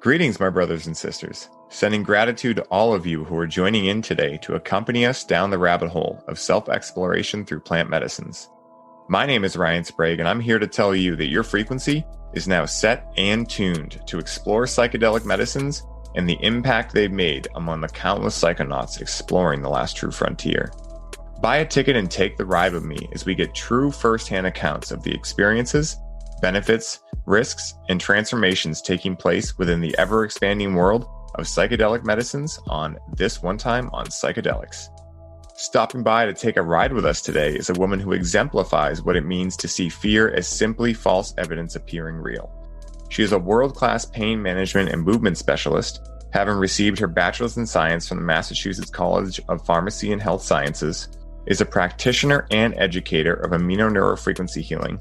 Greetings, my brothers and sisters. Sending gratitude to all of you who are joining in today to accompany us down the rabbit hole of self-exploration through plant medicines. My name is Ryan Sprague, and I'm here to tell you that your frequency is now set and tuned to explore psychedelic medicines and the impact they've made among the countless psychonauts exploring the last true frontier. Buy a ticket and take the ride with me as we get true firsthand accounts of the experiences, benefits, risks, and transformations taking place within the ever-expanding world of psychedelic medicines on This One Time on Psychedelics. Stopping by to take a ride with us today is a woman who exemplifies what it means to see fear as simply false evidence appearing real. She is a world-class pain management and movement specialist, having received her bachelor's in science from the Massachusetts College of Pharmacy and Health Sciences, is a practitioner and educator of Amino Neuro Frequency healing,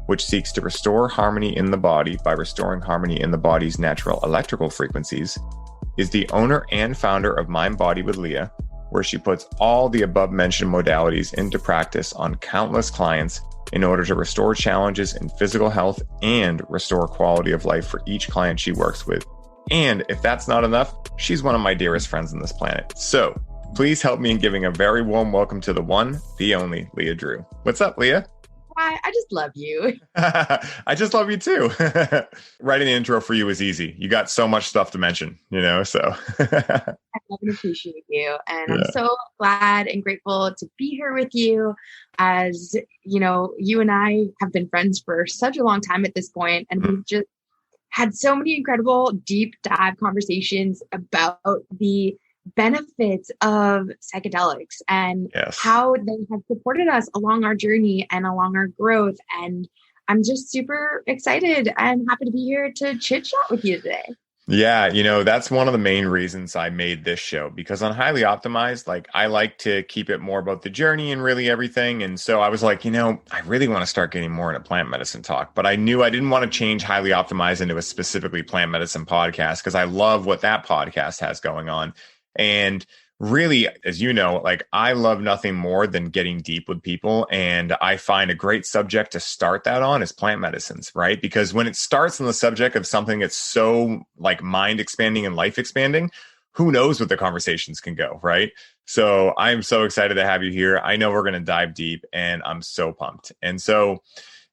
which seeks to restore harmony in the body by restoring harmony in the body's natural electrical frequencies, is the owner and founder of Mind Body with Leah, where she puts all the above-mentioned modalities into practice on countless clients in order to restore challenges in physical health and restore quality of life for each client she works with. And if that's not enough, she's one of my dearest friends on this planet. So please help me in giving a very warm welcome to the one, the only, Leah Drew. What's up, Leah? Hi, I just love you. I just love you too. Writing the intro for you was easy. You got so much stuff to mention, so. I love and appreciate you. And I'm so glad and grateful to be here with you. As you and I have been friends for such a long time at this point, and we've just had so many incredible deep dive conversations about the benefits of psychedelics and how they have supported us along our journey and along our growth. And I'm just super excited and happy to be here to chit chat with you today. Yeah, that's one of the main reasons I made this show, because on Highly Optimized, I like to keep it more about the journey and really everything. And so I was like, I really want to start getting more into plant medicine talk, but I knew I didn't want to change Highly Optimized into a specifically plant medicine podcast because I love what that podcast has going on. And really, as you know, I love nothing more than getting deep with people. And I find a great subject to start that on is plant medicines, right? Because when it starts on the subject of something that's so mind expanding and life expanding, who knows what the conversations can go, right? So I'm so excited to have you here. I know we're going to dive deep and I'm so pumped. And so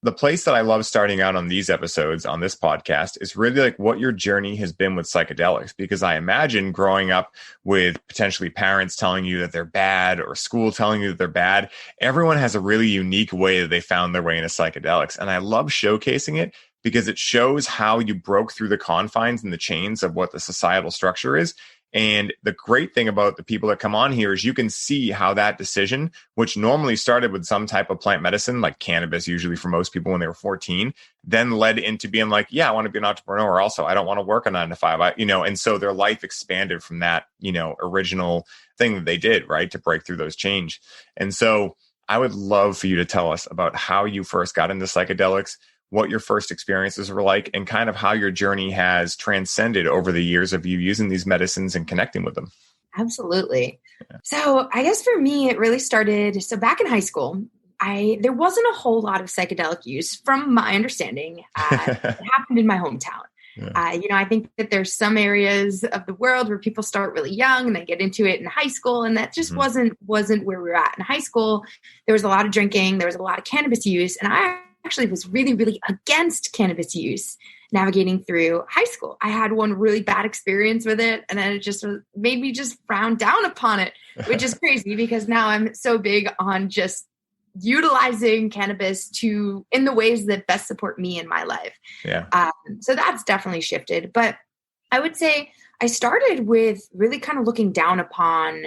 the place that I love starting out on these episodes on this podcast is really what your journey has been with psychedelics, because I imagine growing up with potentially parents telling you that they're bad or school telling you that they're bad, everyone has a really unique way that they found their way into psychedelics. And I love showcasing it because it shows how you broke through the confines and the chains of what the societal structure is. And the great thing about the people that come on here is you can see how that decision, which normally started with some type of plant medicine, like cannabis, usually for most people when they were 14, then led into being I want to be an entrepreneur. Also, I don't want to work a 9 to 5, and so their life expanded from that, original thing that they did, right, to break through those change. And so I would love for you to tell us about how you first got into psychedelics, what your first experiences were like, and kind of how your journey has transcended over the years of you using these medicines and connecting with them. Absolutely. Yeah. So I guess for me, it really started. So back in high school, there wasn't a whole lot of psychedelic use from my understanding. It happened in my hometown. Yeah. I think that there's some areas of the world where people start really young and they get into it in high school. And that just wasn't where we were at in high school. There was a lot of drinking. There was a lot of cannabis use. And I actually was really, really against cannabis use navigating through high school. I had one really bad experience with it, and then it just made me just frown down upon it, which is crazy because now I'm so big on just utilizing cannabis in the ways that best support me in my life. Yeah. So that's definitely shifted. But I would say I started with really kind of looking down upon,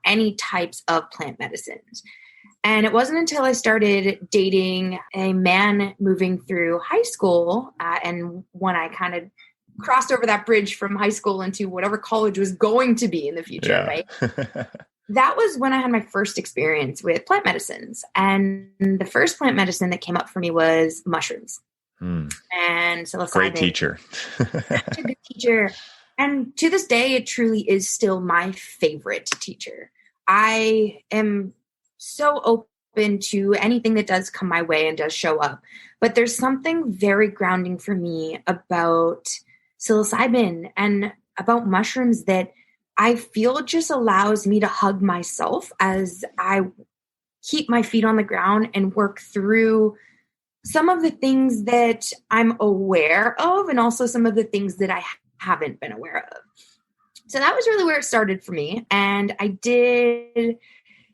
any types of plant medicines. And it wasn't until I started dating a man moving through high school, and when I kind of crossed over that bridge from high school into whatever college was going to be in the future, right? That was when I had my first experience with plant medicines. And the first plant medicine that came up for me was mushrooms. And psilocybin. Great teacher. Such a good teacher. And to this day, it truly is still my favorite teacher. I am so open to anything that does come my way and does show up. But there's something very grounding for me about psilocybin and about mushrooms that I feel just allows me to hug myself as I keep my feet on the ground and work through some of the things that I'm aware of and also some of the things that I haven't been aware of. So that was really where it started for me. And I did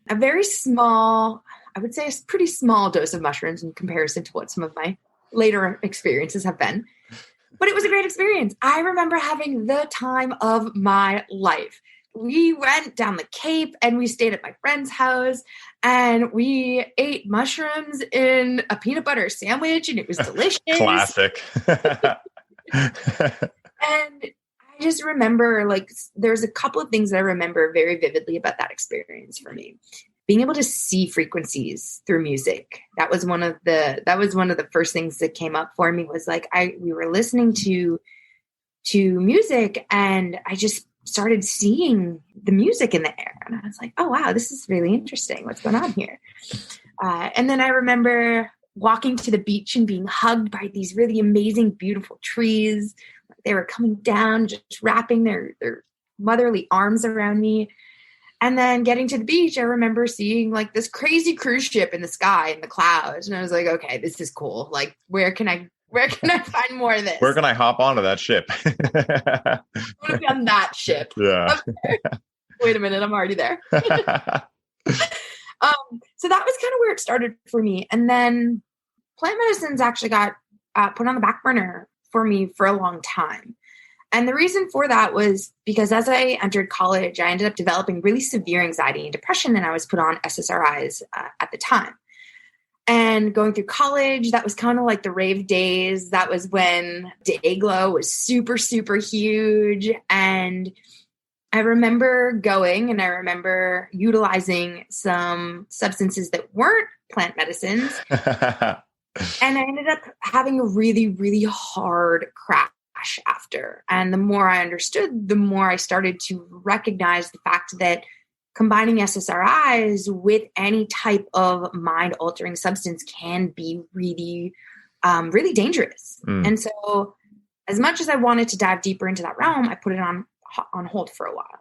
a very small, I would say a pretty small dose of mushrooms in comparison to what some of my later experiences have been. But it was a great experience. I remember having the time of my life. We went down the Cape and we stayed at my friend's house and we ate mushrooms in a peanut butter sandwich and it was delicious. Classic. And I just remember, like, there's a couple of things that I remember very vividly about that experience for me. Being able to see frequencies through music. That was one of the first things that came up for me was like, we were listening to music and I just started seeing the music in the air. And I was like, oh, wow, this is really interesting. What's going on here? And then I remember walking to the beach and being hugged by these really amazing, beautiful trees. They were coming down, just wrapping their motherly arms around me. And then getting to the beach, I remember seeing like this crazy cruise ship in the sky in the clouds. And I was like, okay, this is cool. Like, where can I find more of this? Where can I hop onto that ship? I want to be on that ship. Yeah. Okay. Wait a minute, I'm already there. So that was kind of where it started for me. And then plant medicines actually got put on the back burner for me for a long time. And the reason for that was because as I entered college, I ended up developing really severe anxiety and depression, and I was put on SSRIs at the time. And going through college, that was kind of like the rave days. That was when Dayglow was super, super huge. And I remember going and I remember utilizing some substances that weren't plant medicines. And I ended up having a really, really hard crash after. And the more I understood, the more I started to recognize the fact that combining SSRIs with any type of mind-altering substance can be really, really dangerous. And so as much as I wanted to dive deeper into that realm, I put it on hold for a while.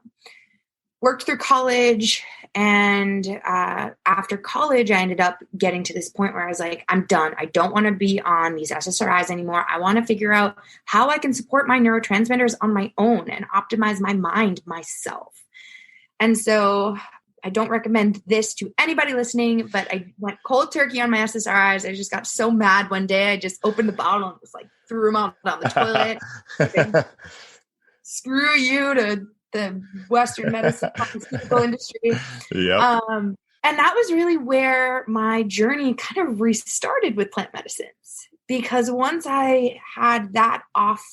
Worked through college, and after college, I ended up getting to this point where I was like, I'm done. I don't want to be on these SSRIs anymore. I want to figure out how I can support my neurotransmitters on my own and optimize my mind myself. And so I don't recommend this to anybody listening, but I went cold turkey on my SSRIs. I just got so mad one day. I just opened the bottle and just like threw them out on the toilet. Screw you to the Western medicine pharmaceutical industry. Yeah. And that was really where my journey kind of restarted with plant medicines, because once I had that off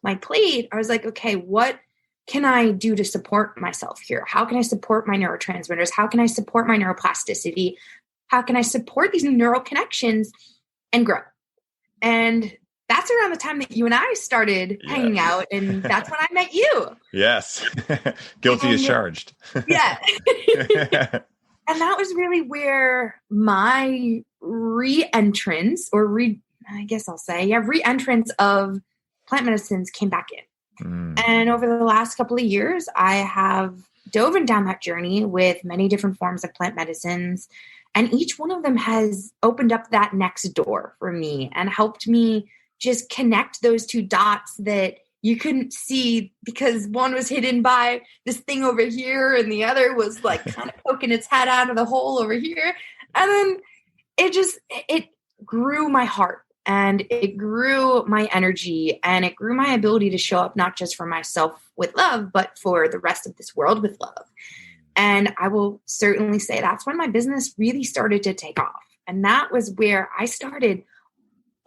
my plate, I was like, okay, what can I do to support myself here? How can I support my neurotransmitters? How can I support my neuroplasticity? How can I support these new neural connections and grow? And that's around the time that you and I started hanging out, and that's when I met you. Yes. Guilty as charged. Yeah. And that was really where my re-entrance of plant medicines came back in. And over the last couple of years, I have dove down that journey with many different forms of plant medicines. And each one of them has opened up that next door for me and helped me just connect those two dots that you couldn't see because one was hidden by this thing over here and the other was like kind of poking its head out of the hole over here. And then it grew my heart and it grew my energy and it grew my ability to show up not just for myself with love, but for the rest of this world with love. And I will certainly say that's when my business really started to take off. And that was where I started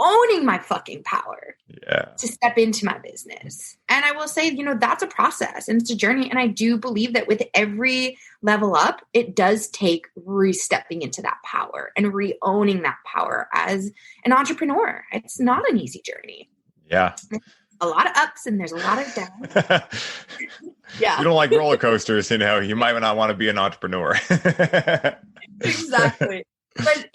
owning my fucking power to step into my business. And I will say, that's a process and it's a journey. And I do believe that with every level up, it does take re-stepping into that power and re-owning that power as an entrepreneur. It's not an easy journey. Yeah. There's a lot of ups and there's a lot of downs. Yeah. You don't like roller coasters, you might not want to be an entrepreneur. Exactly. But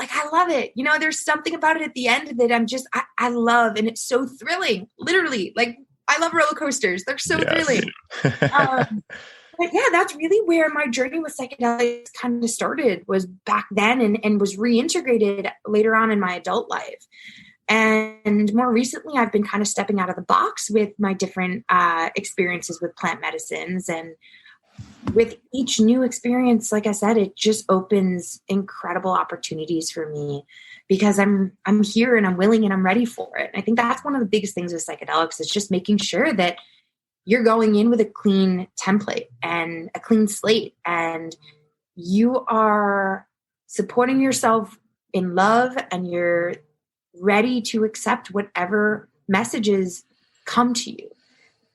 I love it. There's something about it at the end that I love. And it's so thrilling. Literally, like I love roller coasters. They're so Yes. thrilling. But yeah, that's really where my journey with psychedelics kind of started, was back then, and was reintegrated later on in my adult life. And more recently, I've been kind of stepping out of the box with my different experiences with plant medicines. And with each new experience, like I said, it just opens incredible opportunities for me, because I'm here and I'm willing and I'm ready for it. And I think that's one of the biggest things with psychedelics, is just making sure that you're going in with a clean template and a clean slate, and you are supporting yourself in love, and you're ready to accept whatever messages come to you.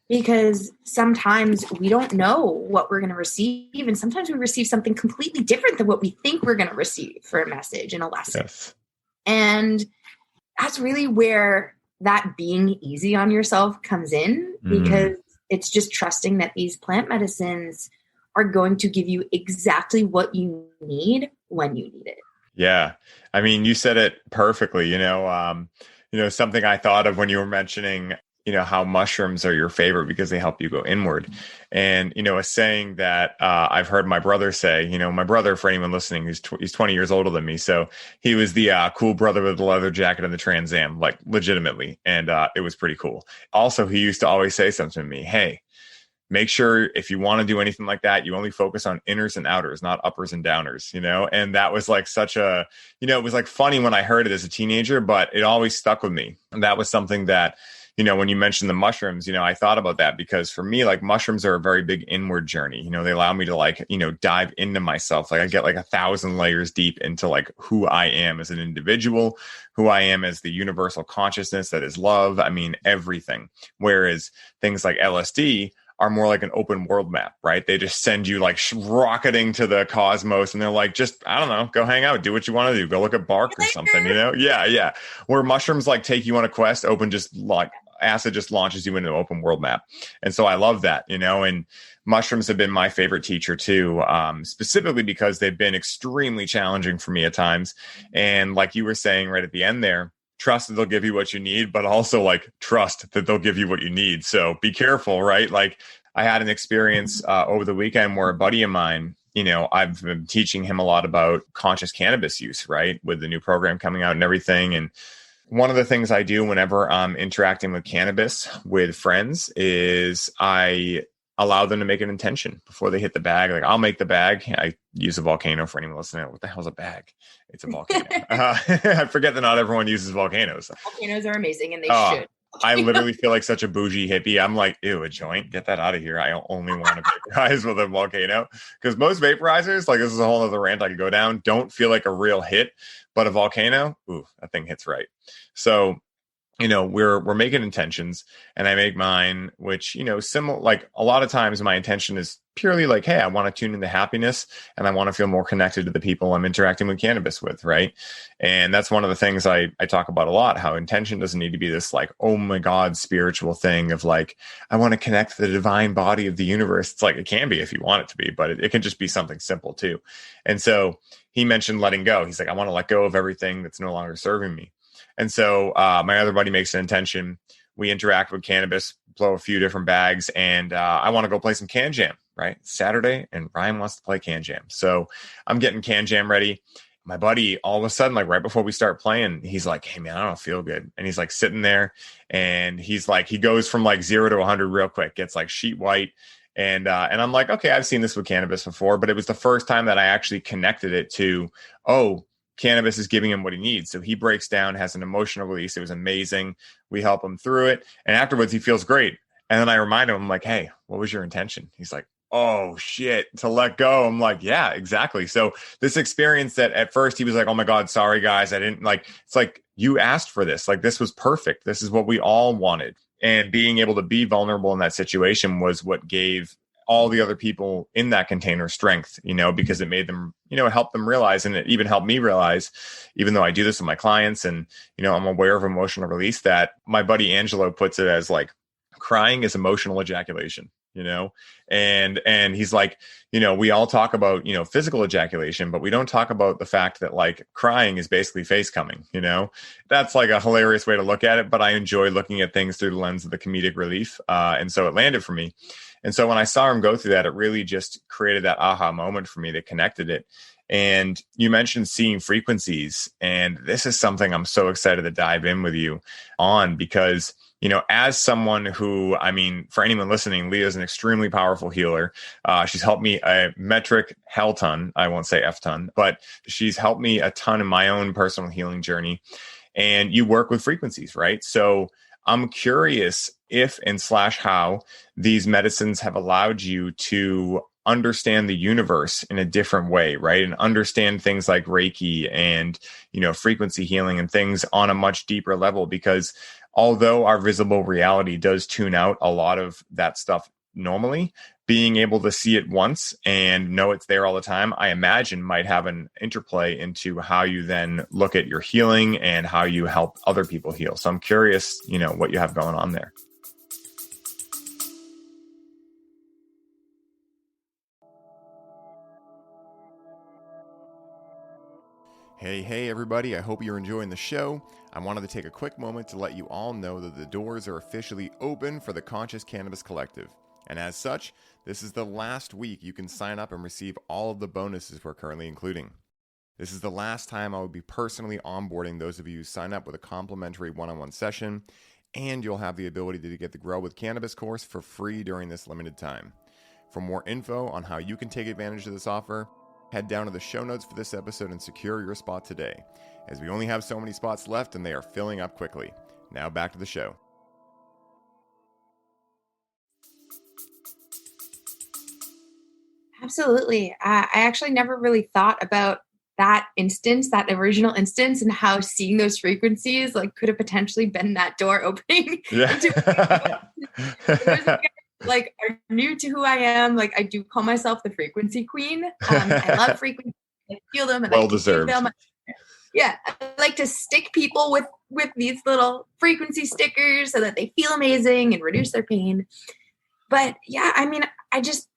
Because sometimes we don't know what we're going to receive, and sometimes we receive something completely different than what we think we're going to receive for a message and a lesson. Yes. And that's really where that being easy on yourself comes in, because it's just trusting that these plant medicines are going to give you exactly what you need when you need it. Yeah. I mean, you said it perfectly, something I thought of when you were mentioning, how mushrooms are your favorite because they help you go inward. And, a saying that I've heard my brother say, my brother, for anyone listening, he's 20 years older than me. So he was the cool brother with the leather jacket and the Trans Am, like legitimately. And it was pretty cool. Also, he used to always say something to me, hey, make sure if you want to do anything like that, you only focus on inners and outers, not uppers and downers, and that was like such a, it was like funny when I heard it as a teenager, but it always stuck with me. And that was something that, when you mentioned the mushrooms, I thought about that, because for me, like, mushrooms are a very big inward journey. They allow me to, like, dive into myself. Like, I get like 1,000 layers deep into like who I am as an individual, who I am as the universal consciousness that is love. I mean, everything. Whereas things like LSD are more like an open world map, right? They just send you like rocketing to the cosmos, and they're like, just, I don't know, go hang out, do what you want to do, go look at bark or something, Yeah. Where mushrooms like take you on a quest, acid just launches you into an open world map. And so I love that, and mushrooms have been my favorite teacher too, specifically because they've been extremely challenging for me at times. And like you were saying right at the end there, trust that they'll give you what you need, but also like trust that they'll give you what you need. So be careful, right? Like, I had an experience over the weekend where a buddy of mine, I've been teaching him a lot about conscious cannabis use, right? With the new program coming out and everything. And one of the things I do whenever I'm interacting with cannabis with friends is I allow them to make an intention before they hit the bag. Like, I'll make the bag. I use a volcano for anyone listening. What the hell's a bag? It's a volcano. I forget that not everyone uses volcanoes. Volcanoes are amazing, and they should. I literally feel like such a bougie hippie. I'm like, ew, a joint? Get that out of here. I only want to vaporize with a volcano. Because most vaporizers, like, this is a whole other rant I could go down, don't feel like a real hit. But a volcano, ooh, that thing hits right. So, we're making intentions, and I make mine, which, similar, like, a lot of times my intention is purely like, hey, I want to tune into happiness, and I want to feel more connected to the people I'm interacting with cannabis with. Right. And that's one of the things I talk about a lot, how intention doesn't need to be this like, oh my God, spiritual thing of like, I want to connect to the divine body of the universe. It's like, it can be if you want it to be, but it can just be something simple too. And so he mentioned letting go. He's like, I want to let go of everything that's no longer serving me. And so my other buddy makes an intention. We interact with cannabis, blow a few different bags, and I want to go play some Can Jam, right? It's Saturday, and Ryan wants to play Can Jam. So I'm getting Can Jam ready. My buddy, all of a sudden, like right before we start playing, he's like, hey, man, I don't feel good. And he's like sitting there, and he's like, he goes from like 0 to 100 real quick, gets like sheet white. And I'm like, okay, I've seen this with cannabis before, but it was the first time that I actually connected it to, oh, cannabis is giving him what he needs. So he breaks down, has an emotional release. It was amazing. We help him through it. And afterwards, he feels great. And then I remind him, I'm like, hey, what was your intention? He's like, oh, shit, to let go. I'm like, yeah, exactly. So this experience that at first he was like, oh, my God, sorry, guys. I didn't like, it's like, you asked for this. Like, this was perfect. This is what we all wanted. And being able to be vulnerable in that situation was what gave all the other people in that container strength, because it made them, it helped them realize, and it even helped me realize, even though I do this with my clients and, I'm aware of emotional release, that my buddy Angelo puts it as like, crying is emotional ejaculation. and he's like, we all talk about, physical ejaculation, but we don't talk about the fact that like crying is basically face coming, that's like a hilarious way to look at it. But I enjoy looking at things through the lens of the comedic relief. And so it landed for me. And so when I saw him go through that, it really just created that aha moment for me that connected it. And you mentioned seeing frequencies. And this is something I'm so excited to dive in with you on because, as someone who, for anyone listening, Leah is an extremely powerful healer. She's helped me a metric hell ton. I won't say F ton, but she's helped me a ton in my own personal healing journey. And you work with frequencies, right? So I'm curious if and / how these medicines have allowed you to understand the universe in a different way, right? And understand things like Reiki and, frequency healing and things on a much deeper level, because although our visible reality does tune out a lot of that stuff normally, being able to see it once and know it's there all the time, I imagine might have an interplay into how you then look at your healing and how you help other people heal. So I'm curious, what you have going on there. Hey, everybody. I hope you're enjoying the show. I wanted to take a quick moment to let you all know that the doors are officially open for the Conscious Cannabis Collective. And as such, this is the last week you can sign up and receive all of the bonuses we're currently including. This is the last time I will be personally onboarding those of you who sign up with a complimentary one-on-one session, and you'll have the ability to get the Grow with Cannabis course for free during this limited time. For more info on how you can take advantage of this offer, head down to the show notes for this episode and secure your spot today, as we only have so many spots left and they are filling up quickly. Now back to the show. Absolutely. I actually never really thought about that instance, that original instance, and how seeing those frequencies like could have potentially been that door opening. Yeah. Like are new to who I am. Like I do call myself the frequency queen. I love frequencies. I feel them and well I deserved. Them. Yeah, I like to stick people with these little frequency stickers so that they feel amazing and reduce their pain. But yeah, I just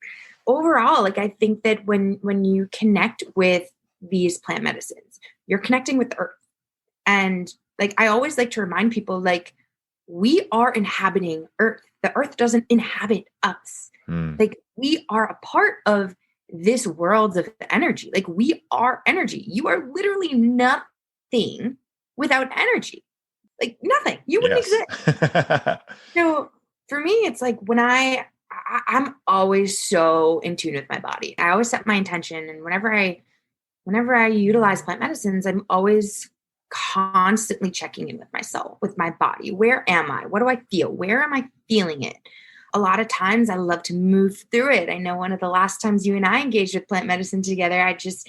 overall, like I think that when you connect with these plant medicines, you're connecting with the earth. And like I always like to remind people, like we are inhabiting earth. The earth doesn't inhabit us. Like we are a part of this world of energy. Like we are energy. You are literally nothing without energy. Like nothing. You wouldn't exist. So for me, it's like when I'm always so in tune with my body. I always set my intention, and whenever I utilize plant medicines, I'm always constantly checking in with myself, with my body. Where am I? What do I feel? Where am I feeling it? A lot of times I love to move through it. I know one of the last times you and I engaged with plant medicine together, I just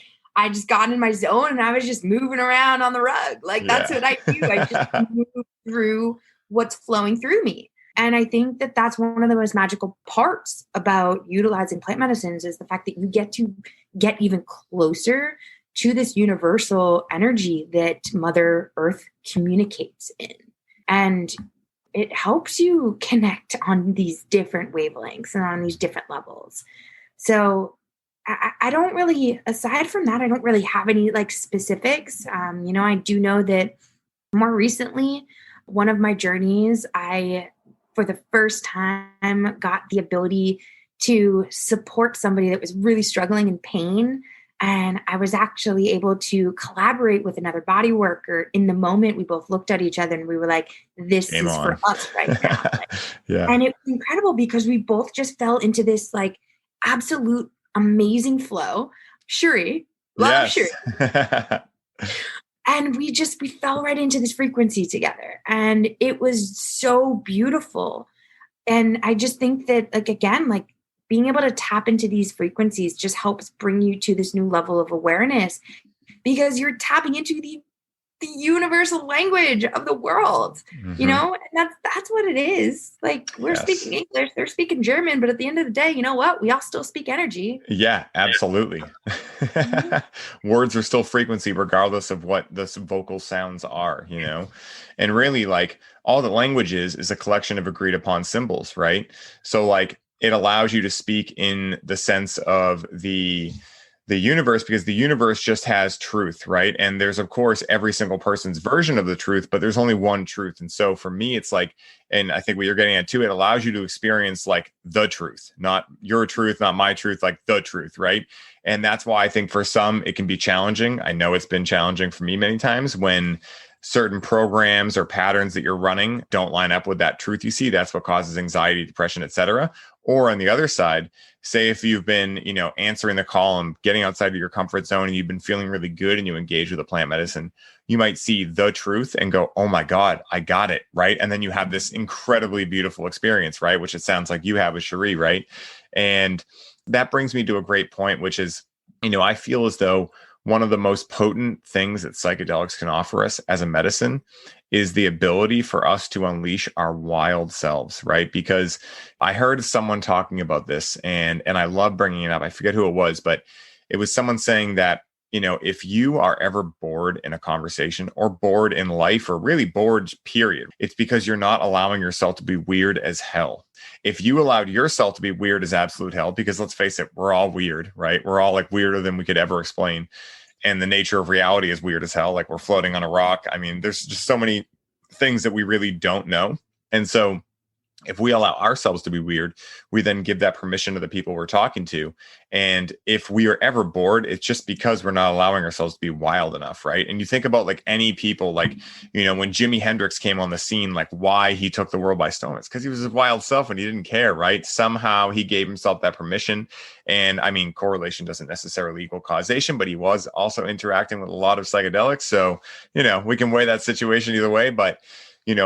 got in my zone and I was just moving around on the rug. Like that's what I do. I just move through what's flowing through me. And I think that that's one of the most magical parts about utilizing plant medicines is the fact that you get to get even closer to this universal energy that Mother Earth communicates in. And it helps you connect on these different wavelengths and on these different levels. So I don't really, aside from that, I don't really have any like specifics. I do know that more recently, one of my journeys, I, for the first time, got the ability to support somebody that was really struggling in pain. And I was actually able to collaborate with another body worker. In the moment, we both looked at each other and we were like, this is for us right now. And it was incredible because we both just fell into this like absolute amazing flow. Shuri, love Shuri. And we fell right into this frequency together. And it was so beautiful. And I just think that, like, again, like being able to tap into these frequencies just helps bring you to this new level of awareness because you're tapping into the universal language of the world, and that's what it is. Like we're speaking English, they're speaking German, but at the end of the day, you know what? We all still speak energy. Yeah, absolutely. Words are still frequency, regardless of what the vocal sounds are, and really like all the language is a collection of agreed upon symbols, right? So like it allows you to speak in the sense of the universe, because the universe just has truth, right? And there's, of course, every single person's version of the truth, but there's only one truth. And so for me, it's like, and I think what you're getting at too, it allows you to experience like the truth, not your truth, not my truth, like the truth, right? And that's why I think for some, it can be challenging. I know it's been challenging for me many times when certain programs or patterns that you're running don't line up with that truth you see. That's what causes anxiety, depression, etc. Or on the other side, say if you've been, answering the call and getting outside of your comfort zone and you've been feeling really good and you engage with a plant medicine, you might see the truth and go, oh my God, I got it, right? And then you have this incredibly beautiful experience, right? Which it sounds like you have with Cherie, right? And that brings me to a great point, which is, I feel as though one of the most potent things that psychedelics can offer us as a medicine is the ability for us to unleash our wild selves, right? Because I heard someone talking about this and I love bringing it up. I forget who it was, but it was someone saying that, if you are ever bored in a conversation or bored in life or really bored, period, it's because you're not allowing yourself to be weird as hell. If you allowed yourself to be weird as absolute hell, because let's face it, we're all weird, right? We're all like weirder than we could ever explain. And the nature of reality is weird as hell. Like we're floating on a rock. I mean, there's just so many things that we really don't know. And so if we allow ourselves to be weird, we then give that permission to the people we're talking to. And if we are ever bored, it's just because we're not allowing ourselves to be wild enough, right? And you think about like any people, like, when Jimi Hendrix came on the scene, like why he took the world by storm, it's because he was his wild self and he didn't care, right? Somehow he gave himself that permission. And I mean, correlation doesn't necessarily equal causation, but he was also interacting with a lot of psychedelics. So, we can weigh that situation either way, but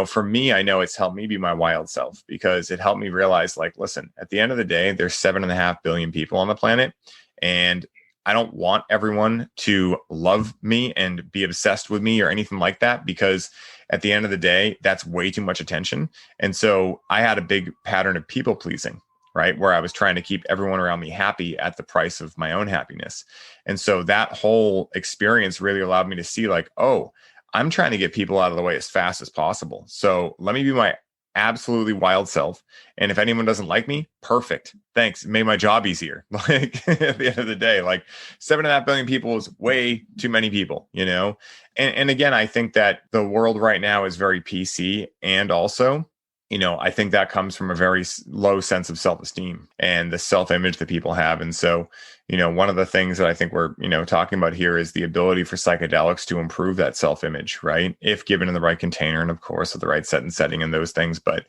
for me, I know it's helped me be my wild self because it helped me realize, like, listen, at the end of the day, there's 7.5 billion people on the planet. And I don't want everyone to love me and be obsessed with me or anything like that, because at the end of the day, that's way too much attention. And so I had a big pattern of people pleasing, right? Where I was trying to keep everyone around me happy at the price of my own happiness. And so that whole experience really allowed me to see like, oh, I'm trying to get people out of the way as fast as possible. So let me be my absolutely wild self. And if anyone doesn't like me, perfect. Thanks. It made my job easier. Like at the end of the day, like 7.5 billion people is way too many people, And again, I think that the world right now is very PC. And also, I think that comes from a very low sense of self-esteem and the self-image that people have. And so, one of the things that I think we're, talking about here is the ability for psychedelics to improve that self-image, right? If given in the right container and of course with the right set and setting and those things. But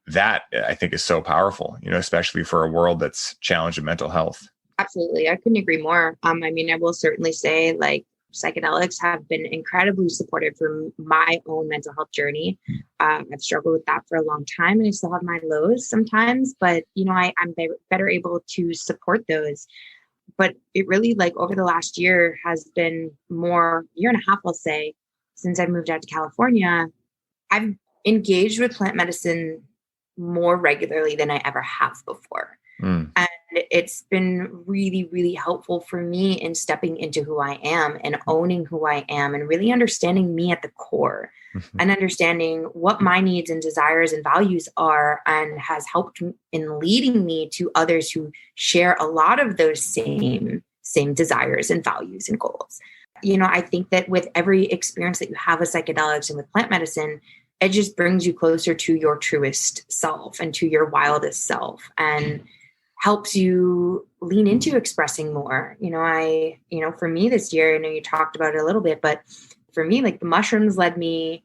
that I think is so powerful, especially for a world that's challenged in mental health. Absolutely. I couldn't agree more. I will certainly say like psychedelics have been incredibly supportive for my own mental health journey. I've struggled with that for a long time and I still have my lows sometimes, but I'm better able to support those. But it really like over the last year has been more year and a half, I'll say, since I moved out to California, I've engaged with plant medicine more regularly than I ever have before. And it's been really, really helpful for me in stepping into who I am and owning who I am and really understanding me at the core and understanding what my needs and desires and values are, and has helped in leading me to others who share a lot of those same desires and values and goals. I think that with every experience that you have with psychedelics and with plant medicine, it just brings you closer to your truest self and to your wildest self, and helps you lean into expressing more. For me this year, I know you talked about it a little bit, but for me, like the mushrooms led me,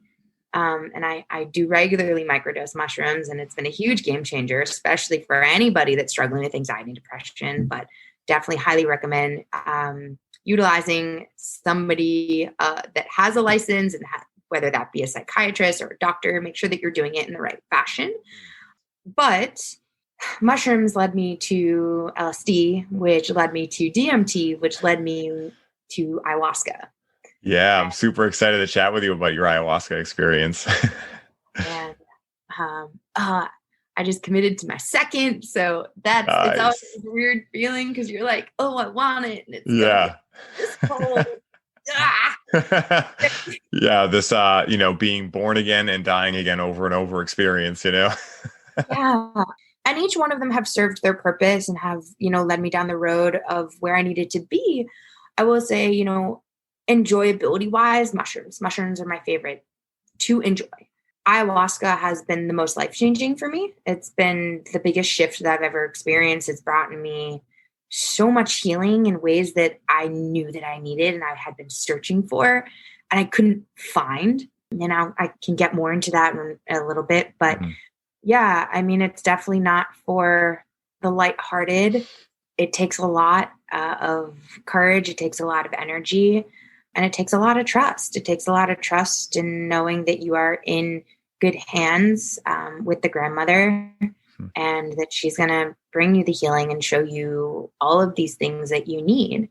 and I do regularly microdose mushrooms, and it's been a huge game changer, especially for anybody that's struggling with anxiety and depression, but definitely highly recommend utilizing somebody that has a license, and whether that be a psychiatrist or a doctor, make sure that you're doing it in the right fashion. But mushrooms led me to LSD, which led me to DMT, which led me to ayahuasca. Yeah, I'm super excited to chat with you about your ayahuasca experience. And I just committed to my second. So it's always a weird feeling because you're like, oh, I want it. And it's this cold. Yeah, this being born again and dying again over and over experience, Yeah. And each one of them have served their purpose and have, led me down the road of where I needed to be. I will say, enjoyability wise, mushrooms are my favorite to enjoy. Ayahuasca has been the most life-changing for me. It's been the biggest shift that I've ever experienced. It's brought me so much healing in ways that I knew that I needed and I had been searching for and I couldn't find. I can get more into that in a little bit, but yeah, I mean, it's definitely not for the lighthearted. It takes a lot of courage. It takes a lot of energy, and it takes a lot of trust. It takes a lot of trust in knowing that you are in good hands with the grandmother and that she's going to bring you the healing and show you all of these things that you need.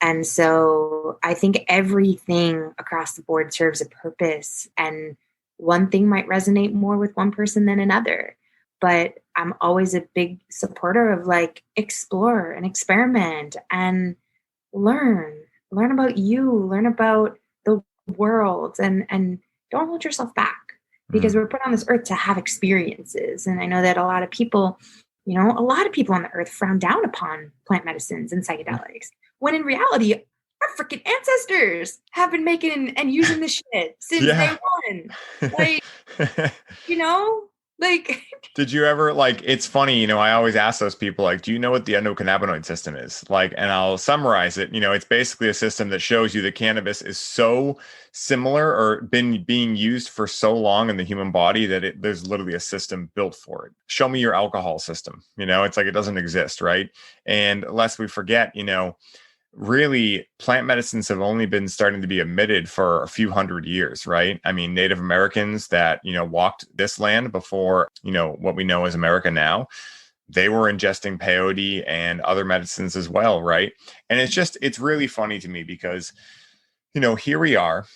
And so I think everything across the board serves a purpose, and one thing might resonate more with one person than another. But I'm always a big supporter of explore and experiment and learn about you, learn about the world, and don't hold yourself back because we're put on this earth to have experiences. And I know that a lot of people on the earth frown down upon plant medicines and psychedelics, when in reality, our freaking ancestors have been making and using this shit since day one. Did you ever it's funny, I always ask those people, do you know what the endocannabinoid system is? And I'll summarize it. It's basically a system that shows you that cannabis is so similar or been being used for so long in the human body that there's literally a system built for it. Show me your alcohol system. It's it doesn't exist, right? And lest we forget, really, plant medicines have only been starting to be admitted for a few hundred years, right? I mean, Native Americans that, walked this land before, what we know as America now, they were ingesting peyote and other medicines as well, right? And it's really funny to me because, here we are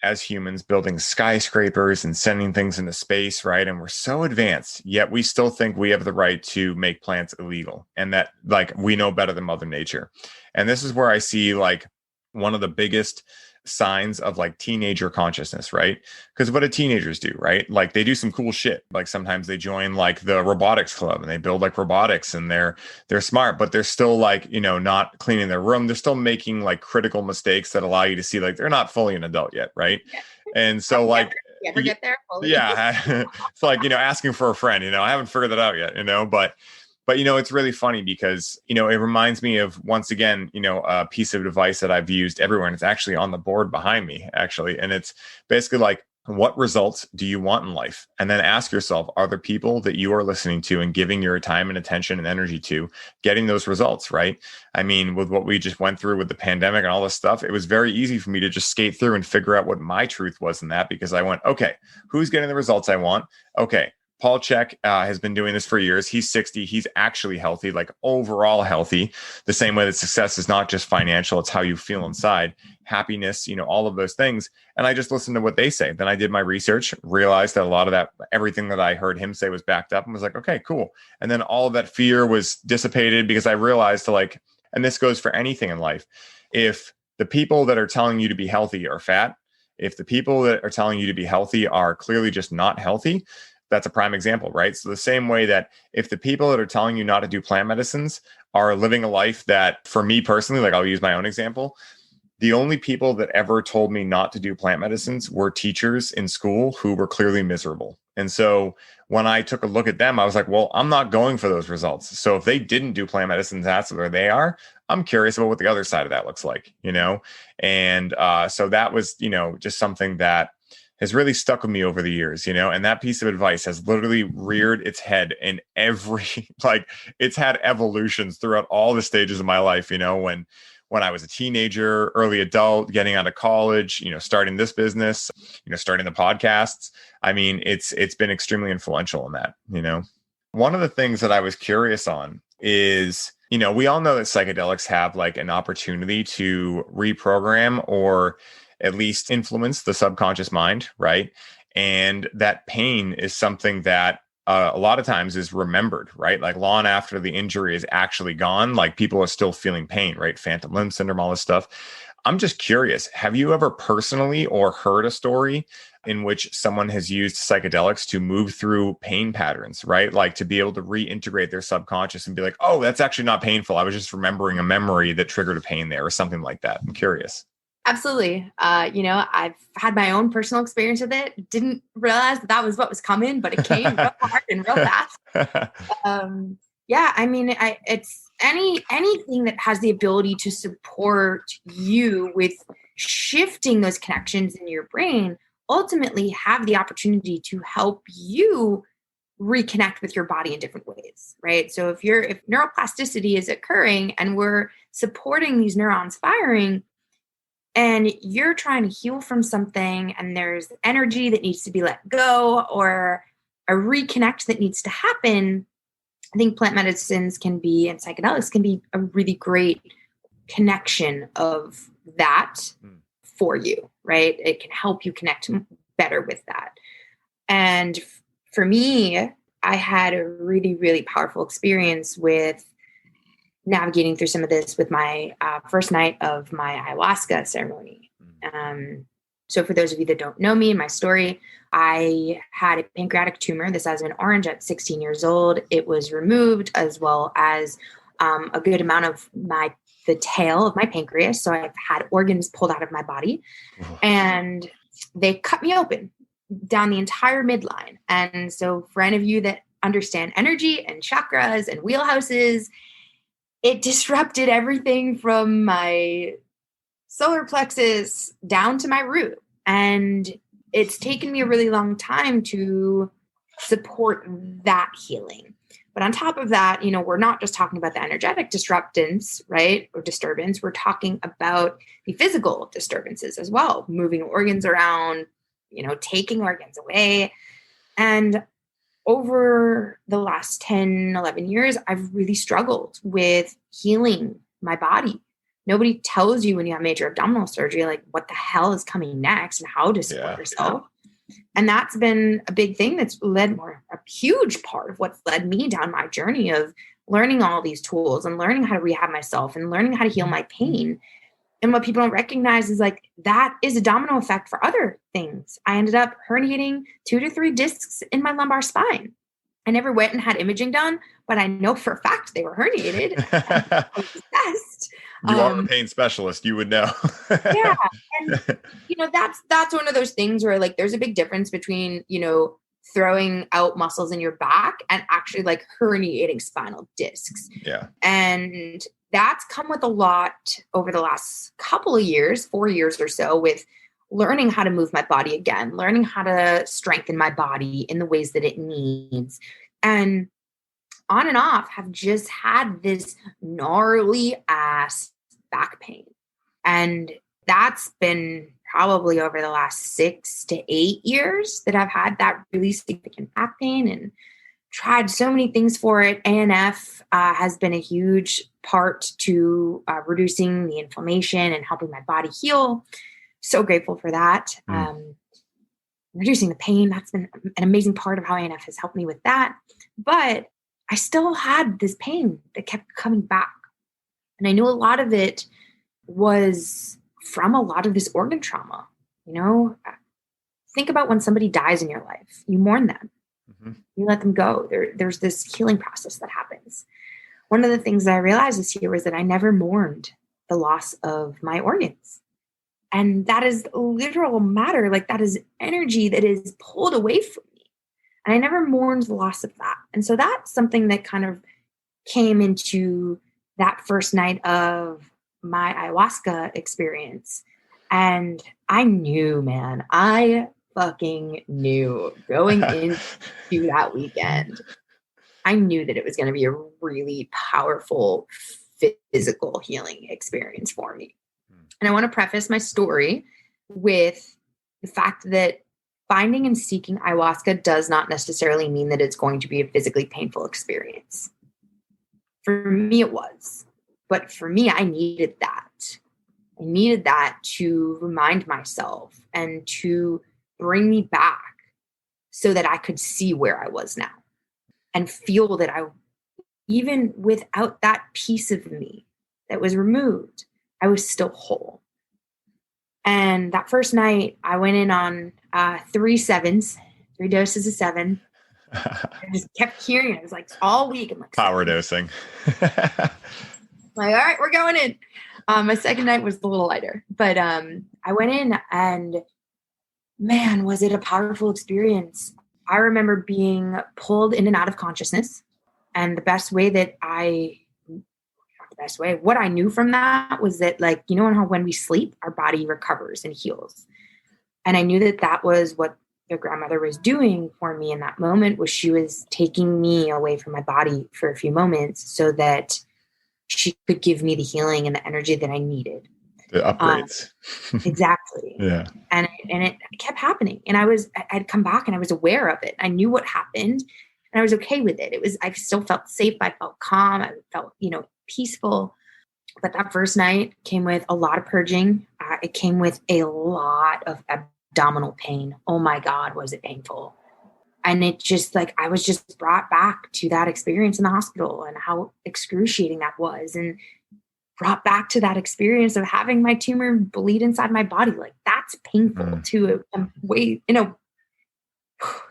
as humans building skyscrapers and sending things into space, right? And we're so advanced, yet we still think we have the right to make plants illegal and that we know better than Mother Nature. And this is where I see one of the biggest signs of teenager consciousness, right? Because what do teenagers do, right? They do some cool shit. Sometimes they join the robotics club and they build robotics and they're smart, but they're still not cleaning their room. They're still making critical mistakes that allow you to see they're not fully an adult yet, right? Yeah. And so you ever get there fully? Yeah, it's asking for a friend. I haven't figured that out yet. But, it's really funny because, it reminds me of, once again, a piece of advice that I've used everywhere. And it's actually on the board behind me, actually. And it's basically what results do you want in life? And then ask yourself, are the people that you are listening to and giving your time and attention and energy to getting those results, right? I mean, with what we just went through with the pandemic and all this stuff, it was very easy for me to just skate through and figure out what my truth was in that, because I went, okay, who's getting the results I want? Okay. Paul Chek has been doing this for years. He's 60. He's actually healthy, overall healthy, the same way that success is not just financial. It's how you feel inside, happiness, all of those things. And I just listened to what they say. Then I did my research, realized that a lot of that, everything that I heard him say was backed up, and was okay, cool. And then all of that fear was dissipated because I realized and this goes for anything in life. If the people that are telling you to be healthy are fat, if the people that are telling you to be healthy are clearly just not healthy, that's a prime example, right? So the same way that if the people that are telling you not to do plant medicines are living a life that, for me personally, I'll use my own example, the only people that ever told me not to do plant medicines were teachers in school who were clearly miserable. And so when I took a look at them, I was well, I'm not going for those results. So if they didn't do plant medicines, that's where they are. I'm curious about what the other side of that looks like, And so that was, just something that has really stuck with me over the years, and that piece of advice has literally reared its head in every, it's had evolutions throughout all the stages of my life, when I was a teenager, early adult, getting out of college, starting this business, starting the podcasts. I mean, it's been extremely influential in that, One of the things that I was curious on is, we all know that psychedelics have an opportunity to reprogram or at least influence the subconscious mind, right? And that pain is something that a lot of times is remembered, right? Long after the injury is actually gone, people are still feeling pain, right? Phantom limb syndrome, all this stuff. I'm just curious, have you ever personally or heard a story in which someone has used psychedelics to move through pain patterns, right? Like to be able to reintegrate their subconscious and be like, oh, that's actually not painful. I was just remembering a memory that triggered a pain there or something like that. I'm curious. Absolutely. I've had my own personal experience with it. Didn't realize that was what was coming, but it came real hard and real fast. Yeah, I mean, it's anything that has the ability to support you with shifting those connections in your brain ultimately have the opportunity to help you reconnect with your body in different ways, right? So if neuroplasticity is occurring and we're supporting these neurons firing, and you're trying to heal from something and there's energy that needs to be let go or a reconnect that needs to happen, I think plant medicines and psychedelics can be a really great connection of that for you, right? It can help you connect better with that. And for me, I had a really, really powerful experience with navigating through some of this with my first night of my ayahuasca ceremony. So for those of you that don't know me and my story, I had a pancreatic tumor the size of an orange at 16 years old. It was removed as well as a good amount of the tail of my pancreas. So I've had organs pulled out of my body and they cut me open down the entire midline. And so for any of you that understand energy and chakras and wheelhouses, it disrupted everything from my solar plexus down to my root. And it's taken me a really long time to support that healing. But on top of that, we're not just talking about the energetic disruptance, right? Or disturbance. We're talking about the physical disturbances as well, moving organs around, taking organs away. And over the last 10, 11 years, I've really struggled with healing my body. Nobody tells you when you have major abdominal surgery, like what the hell is coming next and how to support yourself. And that's been a big thing that's a huge part of what's led me down my journey of learning all these tools and learning how to rehab myself and learning how to heal my pain. And what people don't recognize is like, that is a domino effect for other things. I ended up herniating 2 to 3 discs in my lumbar spine. I never went and had imaging done, but I know for a fact they were herniated. You are a pain specialist. You would know. Yeah. And, that's one of those things where like, there's a big difference between, throwing out muscles in your back and actually like herniating spinal discs. Yeah. And that's come with a lot over the last couple of years, 4 years or so, with learning how to move my body again, learning how to strengthen my body in the ways that it needs. And on and off have just had this gnarly ass back pain. And that's been probably over the last 6 to 8 years that I've had that really significant back pain and tried so many things for it. ANF has been a huge part to reducing the inflammation and helping my body heal. So grateful for that. Reducing the pain, that's been an amazing part of how ANF has helped me with that. But I still had this pain that kept coming back. And I knew a lot of it was from a lot of this organ trauma. Think about when somebody dies in your life, you mourn them. You let them go. There's this healing process that happens. One of the things that I realized this year was that I never mourned the loss of my organs. And that is literal matter. Like that is energy that is pulled away from me. And I never mourned the loss of that. And so that's something that kind of came into that first night of my ayahuasca experience. And I knew, man, I fucking knew going into that weekend, I knew that it was going to be a really powerful physical healing experience for me. And I want to preface my story with the fact that finding and seeking ayahuasca does not necessarily mean that it's going to be a physically painful experience. For me, it was. But for me, I needed that. I needed that to remind myself and to bring me back so that I could see where I was now and feel that even without that piece of me that was removed, I was still whole. And that first night I went in on 3 7s, 3 doses of 7. I just kept hearing it. It was like all week. I'm like, Power dosing. like, all right, we're going in. My second night was a little lighter, but I went in and man, was it a powerful experience. I remember being pulled in and out of consciousness. And the best way that what I knew from that was that, like, you know how when we sleep, our body recovers and heals. And I knew that that was what the grandmother was doing for me in that moment, was she was taking me away from my body for a few moments so that she could give me the healing and the energy that I needed. The upgrades. Exactly. Yeah. And it kept happening. And I'd come back and I was aware of it. I knew what happened and I was okay with it. I still felt safe. I felt calm. I felt, peaceful. But that first night came with a lot of purging. It came with a lot of abdominal pain. Oh my God, was it painful. And it just, like, I was just brought back to that experience in the hospital and how excruciating that was. And brought back to that experience of having my tumor bleed inside my body. Like, that's painful to a way,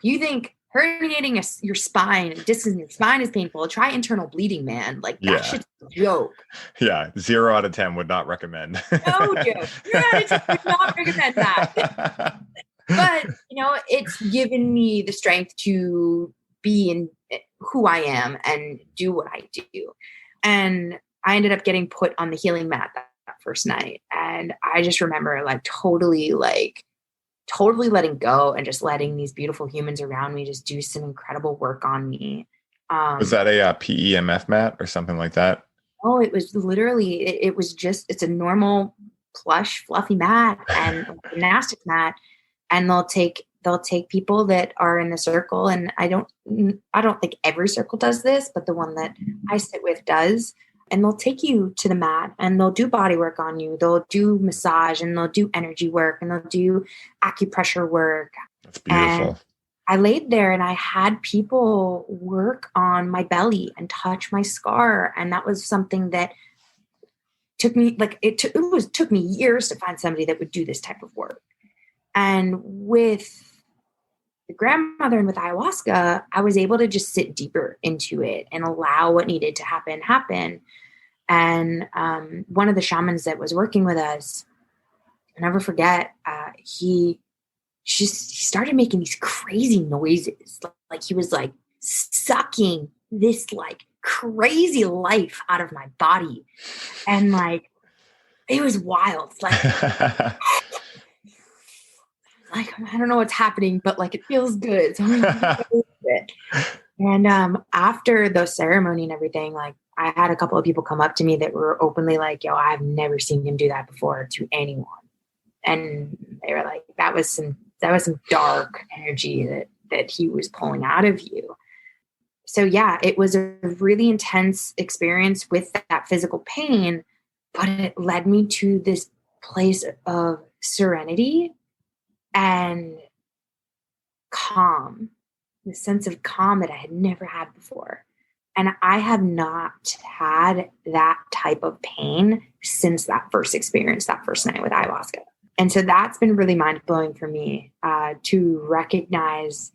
you think herniating your spine, discs in your spine is painful. Try internal bleeding, man. Like, that shit's a joke. Yeah. 0 out of 10 would not recommend. No joke. 0 out of 10 would not recommend that. But, it's given me the strength to be in who I am and do what I do. And I ended up getting put on the healing mat that first night. And I just remember totally letting go and just letting these beautiful humans around me just do some incredible work on me. Was that a PEMF mat or something like that? Oh, it was literally, it's a normal plush, fluffy mat and a gymnastics mat. And they'll take people that are in the circle. And I don't think every circle does this, but the one that I sit with does. And they'll take you to the mat and they'll do body work on you. They'll do massage and they'll do energy work and they'll do acupressure work. That's beautiful. And I laid there and I had people work on my belly and touch my scar. And that was something that took me, took me years to find somebody that would do this type of work. And with the grandmother and with ayahuasca, I was able to just sit deeper into it and allow what needed to happen. And one of the shamans that was working with us, I'll never forget, he started making these crazy noises. Like he was like sucking this like crazy life out of my body. And like, it was wild. Like, I don't know what's happening, but like, it feels good. So I'm gonna go with it. And after the ceremony and everything, like I had a couple of people come up to me that were openly like, yo, I've never seen him do that before to anyone. And they were like, that was some dark energy that he was pulling out of you. So yeah, it was a really intense experience with that physical pain, but it led me to this place of serenity and calm, the sense of calm that I had never had before. And I have not had that type of pain since that first experience, that first night with ayahuasca. And so that's been really mind-blowing for me to recognize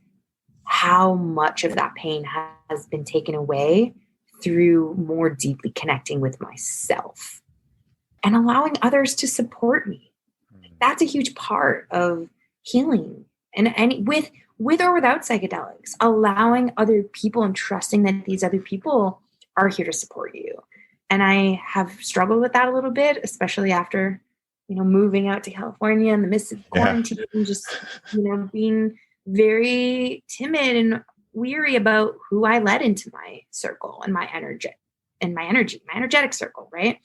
how much of that pain has been taken away through more deeply connecting with myself and allowing others to support me. That's a huge part of healing, and with or without psychedelics, allowing other people and trusting that these other people are here to support you. And I have struggled with that a little bit, especially after, moving out to California in the midst of quarantine, just, being very timid and weary about who I let into my circle and my energetic circle. Right.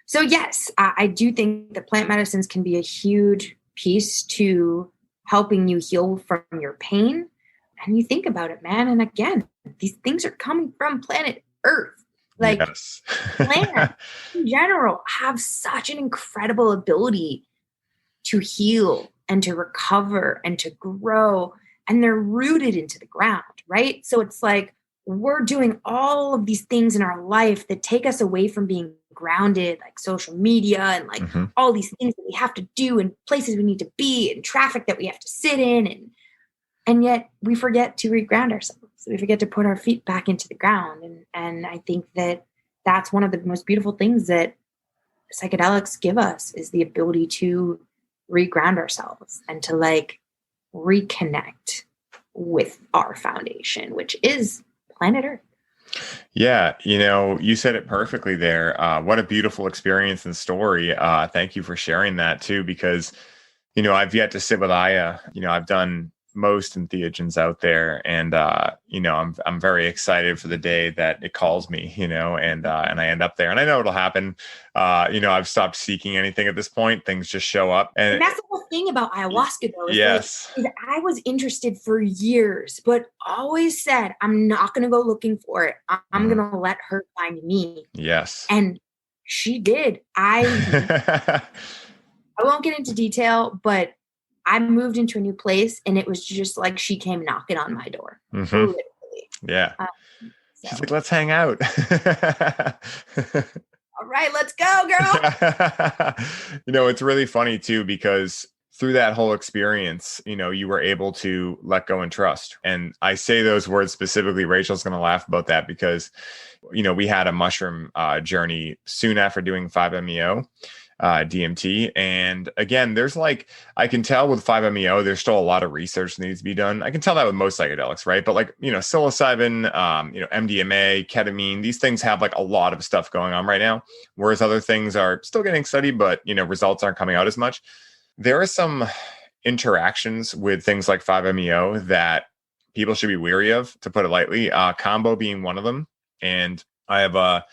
So yes, I do think that plant medicines can be a huge piece to helping you heal from your pain. And you think about it, man. And again, these things are coming from planet Earth. Like plants in general have such an incredible ability to heal and to recover and to grow. And they're rooted into the ground, right? So it's like we're doing all of these things in our life that take us away from being grounded, like social media and like all these things that we have to do and places we need to be and traffic that we have to sit in. And yet we forget to reground ourselves. We forget to put our feet back into the ground. And I think that that's one of the most beautiful things that psychedelics give us is the ability to reground ourselves and to like reconnect with our foundation, which is planet Earth. Yeah, you said it perfectly there. What a beautiful experience and story. Thank you for sharing that too, because, I've yet to sit with Aya. I've done most entheogens out there, and I'm very excited for the day that it calls me, and I end up there, and I know it'll happen. I've stopped seeking anything at this point. Things just show up, and that's the whole thing about ayahuasca, though. Is yes, like, I was interested for years, but always said I'm not going to go looking for it. I'm going to let her find me. Yes, and she did. I won't get into detail, but I moved into a new place and it was just like she came knocking on my door. Literally. Yeah. She's like, let's hang out. All right, let's go, girl. It's really funny too, because through that whole experience, you were able to let go and trust. And I say those words specifically. Rachel's going to laugh about that because, we had a mushroom journey soon after doing 5-MeO. DMT. And again, there's I can tell with 5-MeO, there's still a lot of research that needs to be done. I can tell that with most psychedelics, right? But psilocybin, MDMA, ketamine, these things have a lot of stuff going on right now. Whereas other things are still getting studied, but, results aren't coming out as much. There are some interactions with things like 5-MeO that people should be weary of, to put it lightly, combo being one of them. And I have a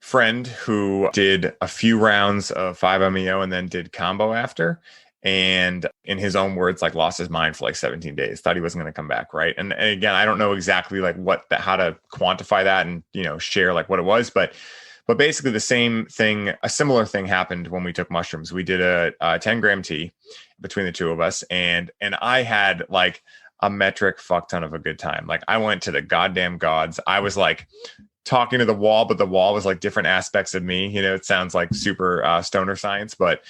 friend who did a few rounds of 5-MeO and then did combo after, and in his own words, lost his mind for 17 days, thought he wasn't going to come back. Right. And again, I don't know exactly how to quantify that and, share what it was, but basically the same thing, a similar thing happened when we took mushrooms. We did a 10-gram tea between the two of us. And I had a metric fuck ton of a good time. I went to the goddamn gods. I was talking to the wall, but the wall was different aspects of me. It sounds like super stoner science, but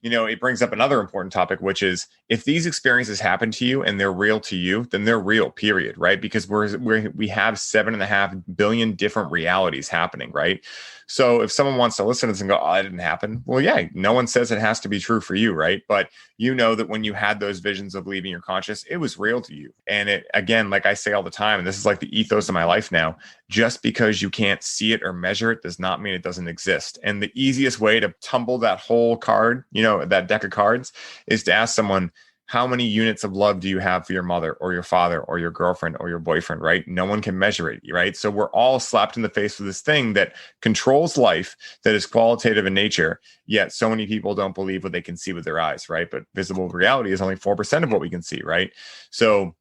it brings up another important topic, which is if these experiences happen to you and they're real to you, then they're real, period. Right? Because we have 7.5 billion different realities happening. Right? So if someone wants to listen to this and go, "Oh, that didn't happen," well, yeah, no one says it has to be true for you, right? But that when you had those visions of leaving your conscious, it was real to you. And it, again, like I say all the time, and this is the ethos of my life now, just because you can't see it or measure it does not mean it doesn't exist. And the easiest way to tumble that whole card, that deck of cards, is to ask someone, how many units of love do you have for your mother or your father or your girlfriend or your boyfriend, right? No one can measure it, right? So we're all slapped in the face with this thing that controls life, that is qualitative in nature, yet so many people don't believe what they can see with their eyes, right? But visible reality is only 4% of what we can see, right? So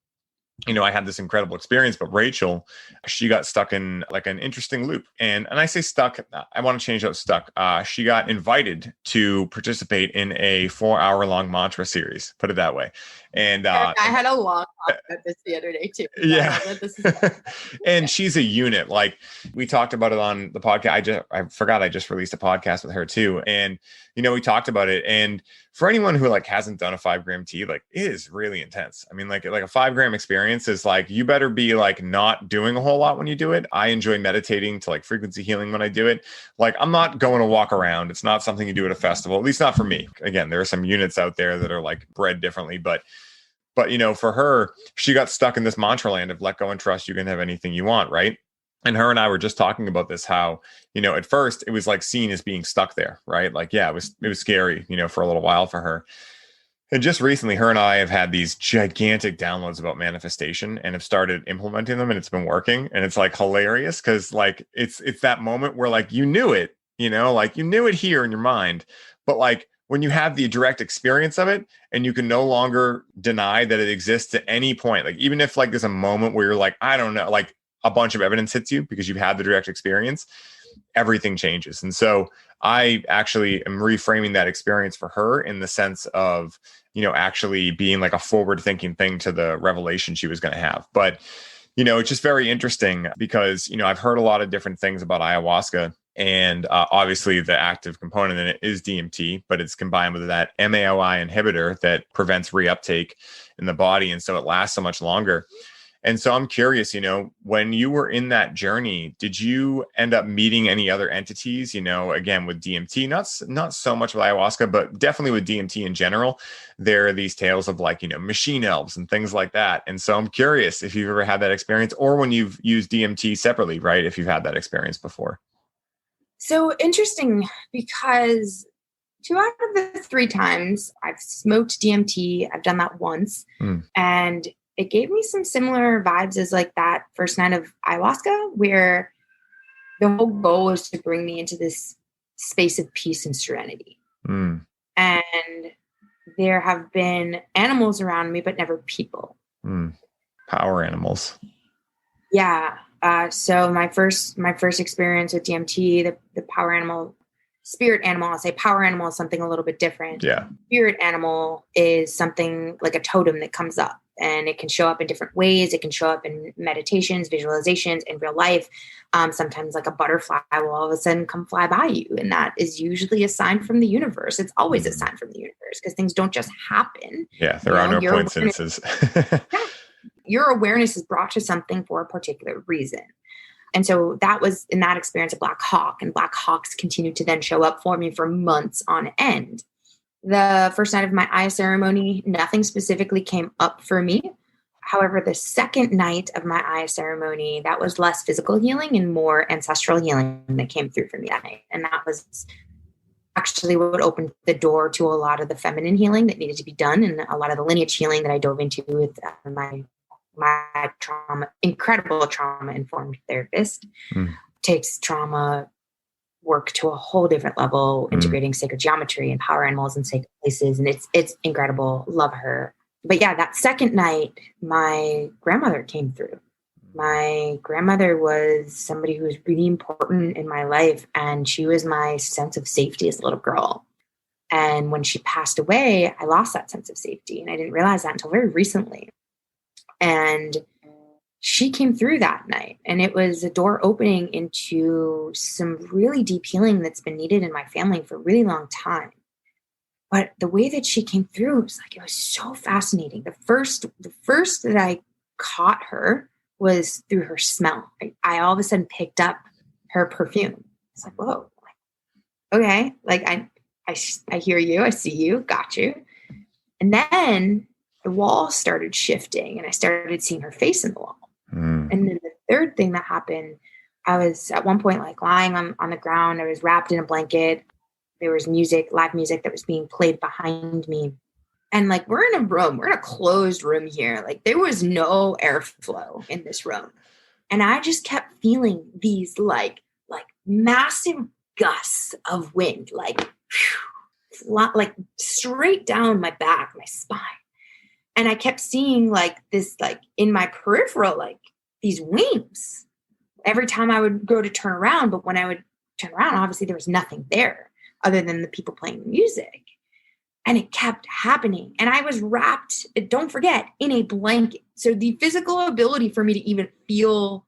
I had this incredible experience, but Rachel, she got stuck in an interesting loop. And I say stuck, I want to change out stuck. She got invited to participate in a 4-hour-long mantra series, put it that way. And I had a long talk about this the other day too. Yeah. And she's a unit. We talked about it on the podcast. I forgot I just released a podcast with her too. And, we talked about it. And for anyone who hasn't done a 5-gram tea, it is really intense. I mean, a 5-gram experience is you better be not doing a whole lot when you do it. I enjoy meditating to frequency healing when I do it. I'm not going to walk around. It's not something you do at a festival, at least not for me. Again, there are some units out there that are bred differently, but for her, she got stuck in this mantra land of let go and trust. You can have anything you want, right? And her and I were just talking about this, how, at first it was seen as being stuck there, right? Yeah, it was scary, for a little while for her. And just recently, her and I have had these gigantic downloads about manifestation and have started implementing them, and it's been working. And it's hilarious because it's that moment where you knew it, you knew it here in your mind, but when you have the direct experience of it and you can no longer deny that it exists at any point, even if there's a moment where you're I don't know, a bunch of evidence hits you because you've had the direct experience, everything changes. And so I actually am reframing that experience for her in the sense of, actually being a forward thinking thing to the revelation she was going to have. But, it's just very interesting because, I've heard a lot of different things about ayahuasca. And obviously the active component in it is DMT, but it's combined with that MAOI inhibitor that prevents reuptake in the body. And so it lasts so much longer. And so I'm curious, when you were in that journey, did you end up meeting any other entities, again, with DMT, not so much with ayahuasca, but definitely with DMT in general? There are these tales of machine elves and things like that. And so I'm curious if you've ever had that experience, or when you've used DMT separately, right? If you've had that experience before. So interesting, because 2 out of the 3 times I've smoked DMT, I've done that once. And it gave me some similar vibes as that first night of ayahuasca, where the whole goal was to bring me into this space of peace and serenity. And there have been animals around me, but never people. Power animals. Yeah. So my first experience with DMT, the power animal, spirit animal, I'll say power animal is something a little bit different. Yeah. Spirit animal is something like a totem that comes up, and it can show up in different ways. It can show up in meditations, visualizations, in real life. Sometimes like a butterfly will all of a sudden come fly by you. And that is usually a sign from the universe. It's always a sign from the universe, because things don't just happen. Yeah. There are no coincidences. Your awareness is brought to something for a particular reason. And so that was, in that experience, a black hawk, and black hawks continued to then show up for me for months on end. The first night of my Aya ceremony, nothing specifically came up for me. However, the second night of my Aya ceremony, that was less physical healing and more ancestral healing that came through for me that night. And that was actually what opened the door to a lot of the feminine healing that needed to be done, and a lot of the lineage healing that I dove into with my trauma, incredible trauma-informed therapist. Takes trauma work to a whole different level, integrating sacred geometry and power animals and sacred places. And it's incredible. Love her. But yeah, that second night, my grandmother came through. My grandmother was somebody who was really important in my life, and she was my sense of safety as a little girl. And when she passed away, I lost that sense of safety. And I didn't realize that until very recently. And she came through that night, and it was a door opening into some really deep healing that's been needed in my family for a really long time. But the way that she came through, it was so fascinating. The first that I caught her was through her smell. I all of a sudden picked up her perfume. It's like, whoa, okay. I hear you. I see you. Got you. And then the wall started shifting, and I started seeing her face in the wall. And then the third thing that happened, I was at one point lying on the ground. I was wrapped in a blanket. There was live music that was being played behind me. And we're in a closed room here. There was no airflow in this room. And I just kept feeling these massive gusts of wind, straight down my back, my spine. And I kept seeing this, in my peripheral, these wings every time I would go to turn around. But when I would turn around, obviously there was nothing there other than the people playing the music. And it kept happening. And I was wrapped, don't forget, in a blanket. So the physical ability for me to even feel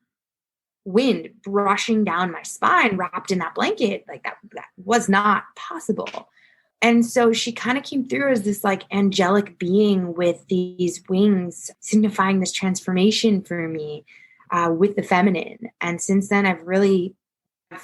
wind brushing down my spine wrapped in that blanket, that was not possible. And so she kind of came through as this angelic being with these wings, signifying this transformation for me with the feminine. And since then, I've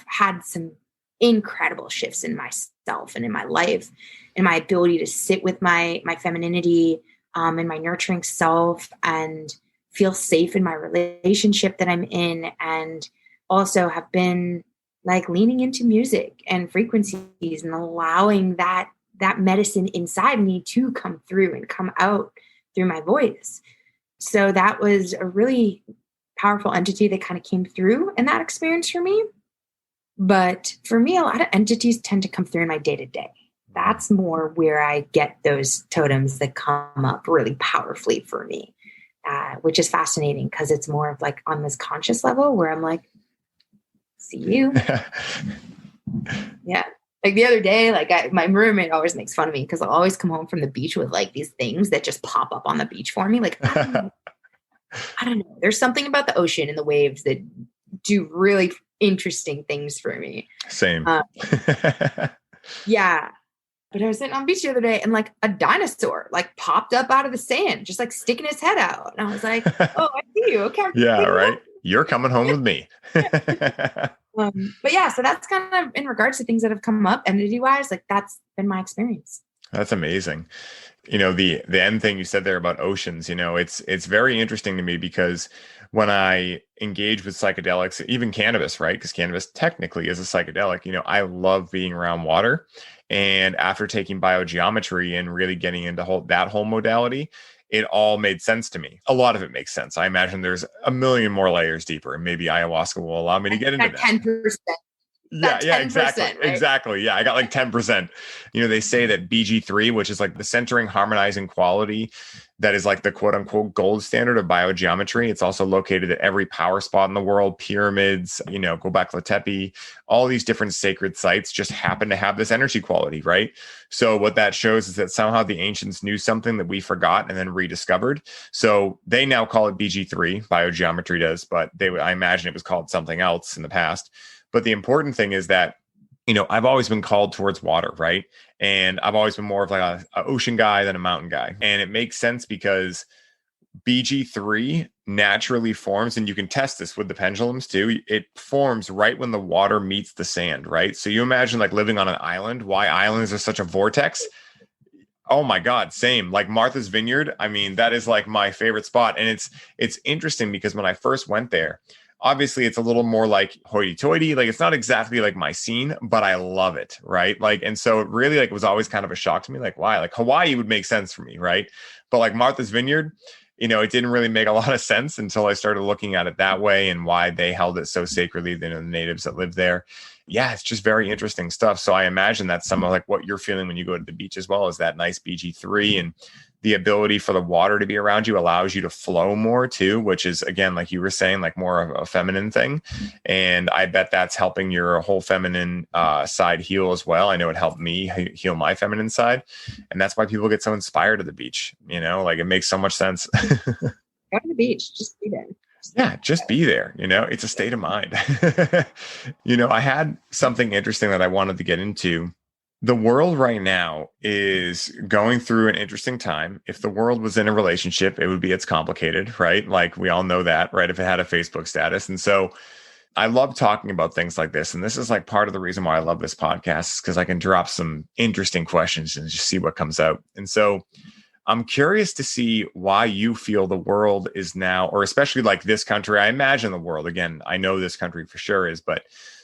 had some incredible shifts in myself and in my life, and my ability to sit with my femininity and my nurturing self, and feel safe in my relationship that I'm in, and also have been leaning into music and frequencies and allowing that medicine inside me to come through and come out through my voice. So that was a really powerful entity that kind of came through in that experience for me. But for me, a lot of entities tend to come through in my day-to-day. That's more where I get those totems that come up really powerfully for me, which is fascinating, because it's more of on this conscious level where I'm see you. Yeah. The other day, my roommate always makes fun of me because I'll always come home from the beach with these things that just pop up on the beach for me. I don't know. There's something about the ocean and the waves that do really interesting things for me. Same. Yeah. But I was sitting on the beach the other day and like a dinosaur like popped up out of the sand, just like sticking his head out. And I was like, oh, I see you. Okay. Yeah, right. You're coming home with me. But yeah, so that's kind of in regards to things that have come up entity wise, like that's been my experience. That's amazing. The end thing you said there about oceans, it's very interesting to me because when I engage with psychedelics, even cannabis, right? Because cannabis technically is a psychedelic, I love being around water. And after taking biogeometry and really getting into that whole modality, it all made sense to me. A lot of it makes sense. I imagine there's a million more layers deeper, and maybe ayahuasca will allow me to get into that. 10%. Yeah, exactly. Right? Exactly. Yeah, I got like 10%. They say that BG3, which is like the centering, harmonizing quality that is like the quote unquote gold standard of biogeometry. It's also located at every power spot in the world, pyramids, Göbekli Tepe, all these different sacred sites just happen to have this energy quality, right? So what that shows is that somehow the ancients knew something that we forgot and then rediscovered. So they now call it BG3, biogeometry does, but I imagine it was called something else in the past. But the important thing is that, I've always been called towards water, right? And I've always been more of like an ocean guy than a mountain guy. And it makes sense because BG3 naturally forms, and you can test this with the pendulums too. It forms right when the water meets the sand, right? So you imagine like living on an island, why islands are such a vortex. Oh my God, same. Like Martha's Vineyard. I mean, that is like my favorite spot. And it's interesting because when I first went there, obviously it's a little more like hoity-toity. Like it's not exactly like my scene, but I love it. Right. Like, and so it really like was always kind of a shock to me. Like, why? Like Hawaii would make sense for me. Right. But like Martha's Vineyard, it didn't really make a lot of sense until I started looking at it that way and why they held it so sacredly, the natives that lived there. Yeah, it's just very interesting stuff. So I imagine that's some of like what you're feeling when you go to the beach as well, is that nice BG3, and the ability for the water to be around you allows you to flow more too, which is, again, like you were saying, like more of a feminine thing. And I bet that's helping your whole feminine side heal as well. I know it helped me heal my feminine side. And that's why people get so inspired at the beach. Like it makes so much sense. Go to the beach, just be there. Yeah, just be there. It's a state of mind. I had something interesting that I wanted to get into. The world right now is going through an interesting time. If the world was in a relationship, it would be it's complicated, right? Like we all know that, right? If it had a Facebook status. And so I love talking about things like this. And this is like part of the reason why I love this podcast, is because I can drop some interesting questions and just see what comes out. And so I'm curious to see why you feel the world is now, or especially like this country. I imagine the world, again, I know this country for sure is, but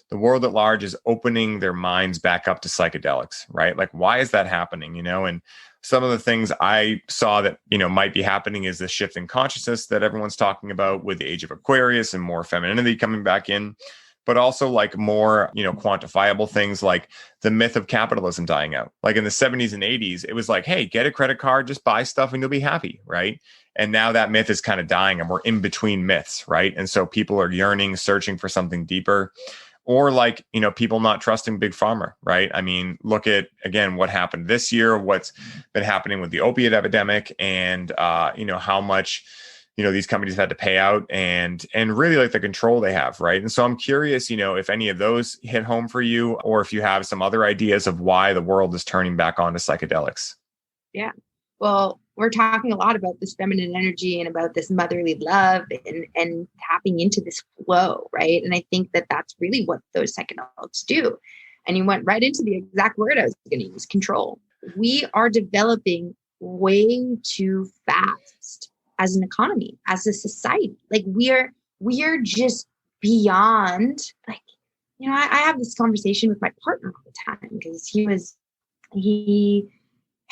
the world at large is opening their minds back up to psychedelics, right? Like, why is that happening? And some of the things I saw that, might be happening is the shift in consciousness that everyone's talking about with the age of Aquarius and more femininity coming back in, but also like more, quantifiable things like the myth of capitalism dying out. Like in the 70s and 80s, it was like, hey, get a credit card, just buy stuff and you'll be happy, right? And now that myth is kind of dying and we're in between myths, right? And so people are yearning, searching for something deeper. Or like, people not trusting big pharma, right? I mean, look at, again, what happened this year, what's been happening with the opiate epidemic, and, how much, these companies had to pay out, and really like the control they have, right? And so I'm curious, if any of those hit home for you, or if you have some other ideas of why the world is turning back on to psychedelics. Yeah. Well, we're talking a lot about this feminine energy and about this motherly love and tapping into this flow, right? And I think that that's really what those psychedelics do. And you went right into the exact word I was going to use, control. We are developing way too fast as an economy, as a society. Like we are just beyond, like, I have this conversation with my partner all the time because he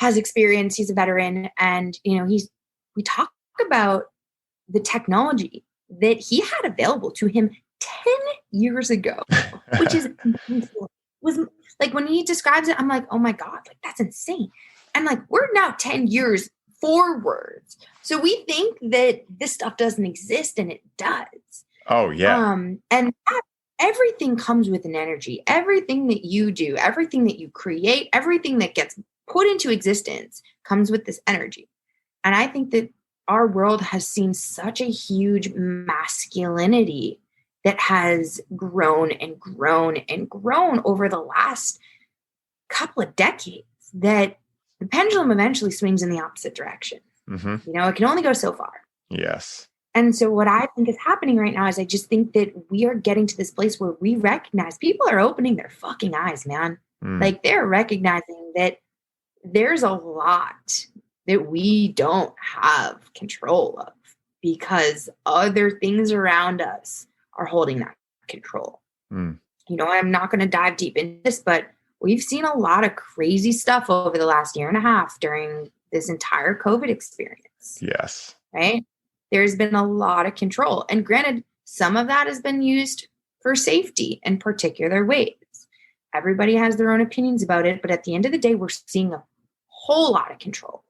has experience, he's a veteran, and we talk about the technology that he had available to him 10 years ago, which was like, when he describes it, I'm like, oh my God, like that's insane. And like, we're now 10 years forwards. So we think that this stuff doesn't exist, and it does. Oh yeah. And everything comes with an energy. Everything that you do, everything that you create, everything that gets put into existence comes with this energy. And I think that our world has seen such a huge masculinity that has grown and grown and grown over the last couple of decades, that the pendulum eventually swings in the opposite direction. Mm-hmm. It can only go so far. Yes. And so what I think is happening right now is I just think that we are getting to this place where we recognize people are opening their fucking eyes, man. Like they're recognizing that there's a lot that we don't have control of because other things around us are holding that control. I'm not going to dive deep into this, but we've seen a lot of crazy stuff over the last year and a half during this entire COVID experience. Yes. Right? There's been a lot of control. And granted, some of that has been used for safety in particular ways. Everybody has their own opinions about it, but at the end of the day, we're seeing a whole lot of control.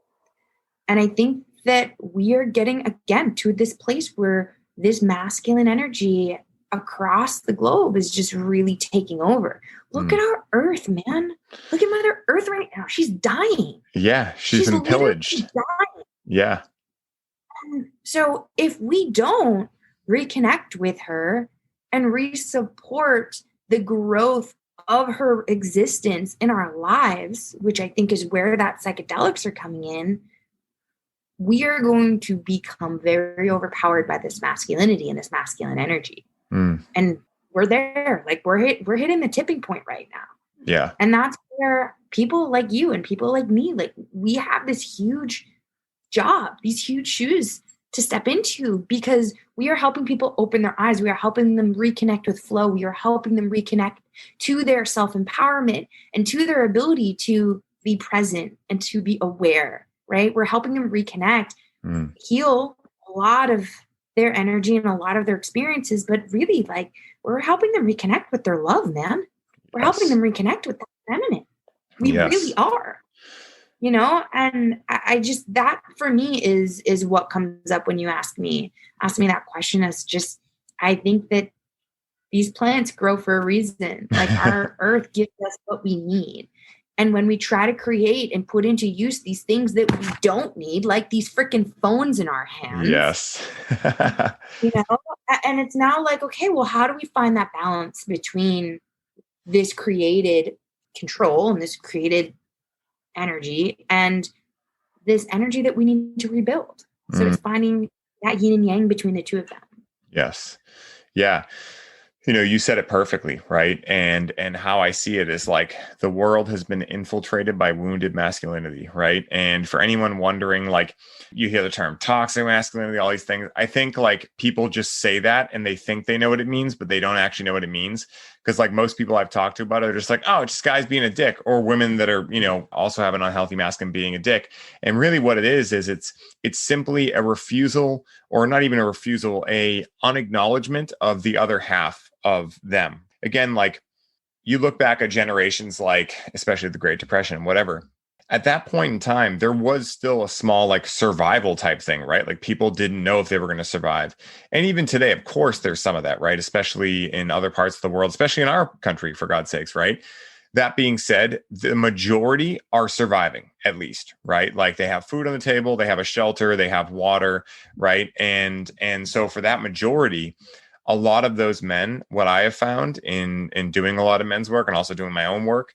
And I think that we are getting, again, to this place where this masculine energy across the globe is just really taking over. Look at our Earth, man. Look at Mother Earth right now. She's dying. Yeah, she's been pillaged. Dying. Yeah. So if we don't reconnect with her and re-support the growth of her existence in our lives, which I think is where that psychedelics are coming in, we are going to become very overpowered by this masculinity and this masculine energy. And we're there, like we're hitting the tipping point right now. Yeah. And that's where people like you and people like me, like we have this huge job, these huge shoes to step into, because we are helping people open their eyes. We are helping them reconnect with flow. We are helping them reconnect to their self-empowerment and to their ability to be present and to be aware, right? We're helping them reconnect, heal a lot of their energy and a lot of their experiences, but really like we're helping them reconnect with their love, man. We're helping them reconnect with that feminine. We really are. And I just, that for me is what comes up when you ask me that question. Is just, I think that these plants grow for a reason. Like our earth gives us what we need. And when we try to create and put into use these things that we don't need, like these freaking phones in our hands. Yes. And it's now like, okay, well, how do we find that balance between this created control and this created energy and this energy that we need to rebuild? So it's finding that yin and yang between the two of them. Yes. Yeah. You said it perfectly, right? And how I see it is like the world has been infiltrated by wounded masculinity, right? And for anyone wondering, like you hear the term toxic masculinity, all these things. I think like people just say that and they think they know what it means, but they don't actually know what it means. Because like most people I've talked to about it are just like, oh, it's just guys being a dick, or women that are, also have an unhealthy masculine being a dick. And really what it is it's simply a refusal, or not even a refusal, a unacknowledgement of the other half of them. Again, like you look back at generations, like especially the Great Depression, whatever. At that point in time, there was still a small like survival type thing, right? Like people didn't know if they were going to survive. And even today, of course, there's some of that, right? Especially in other parts of the world, especially in our country, for God's sakes, right? That being said, the majority are surviving, at least, right? Like they have food on the table, they have a shelter, they have water, right? And so for that majority, a lot of those men, what I have found in doing a lot of men's work and also doing my own work,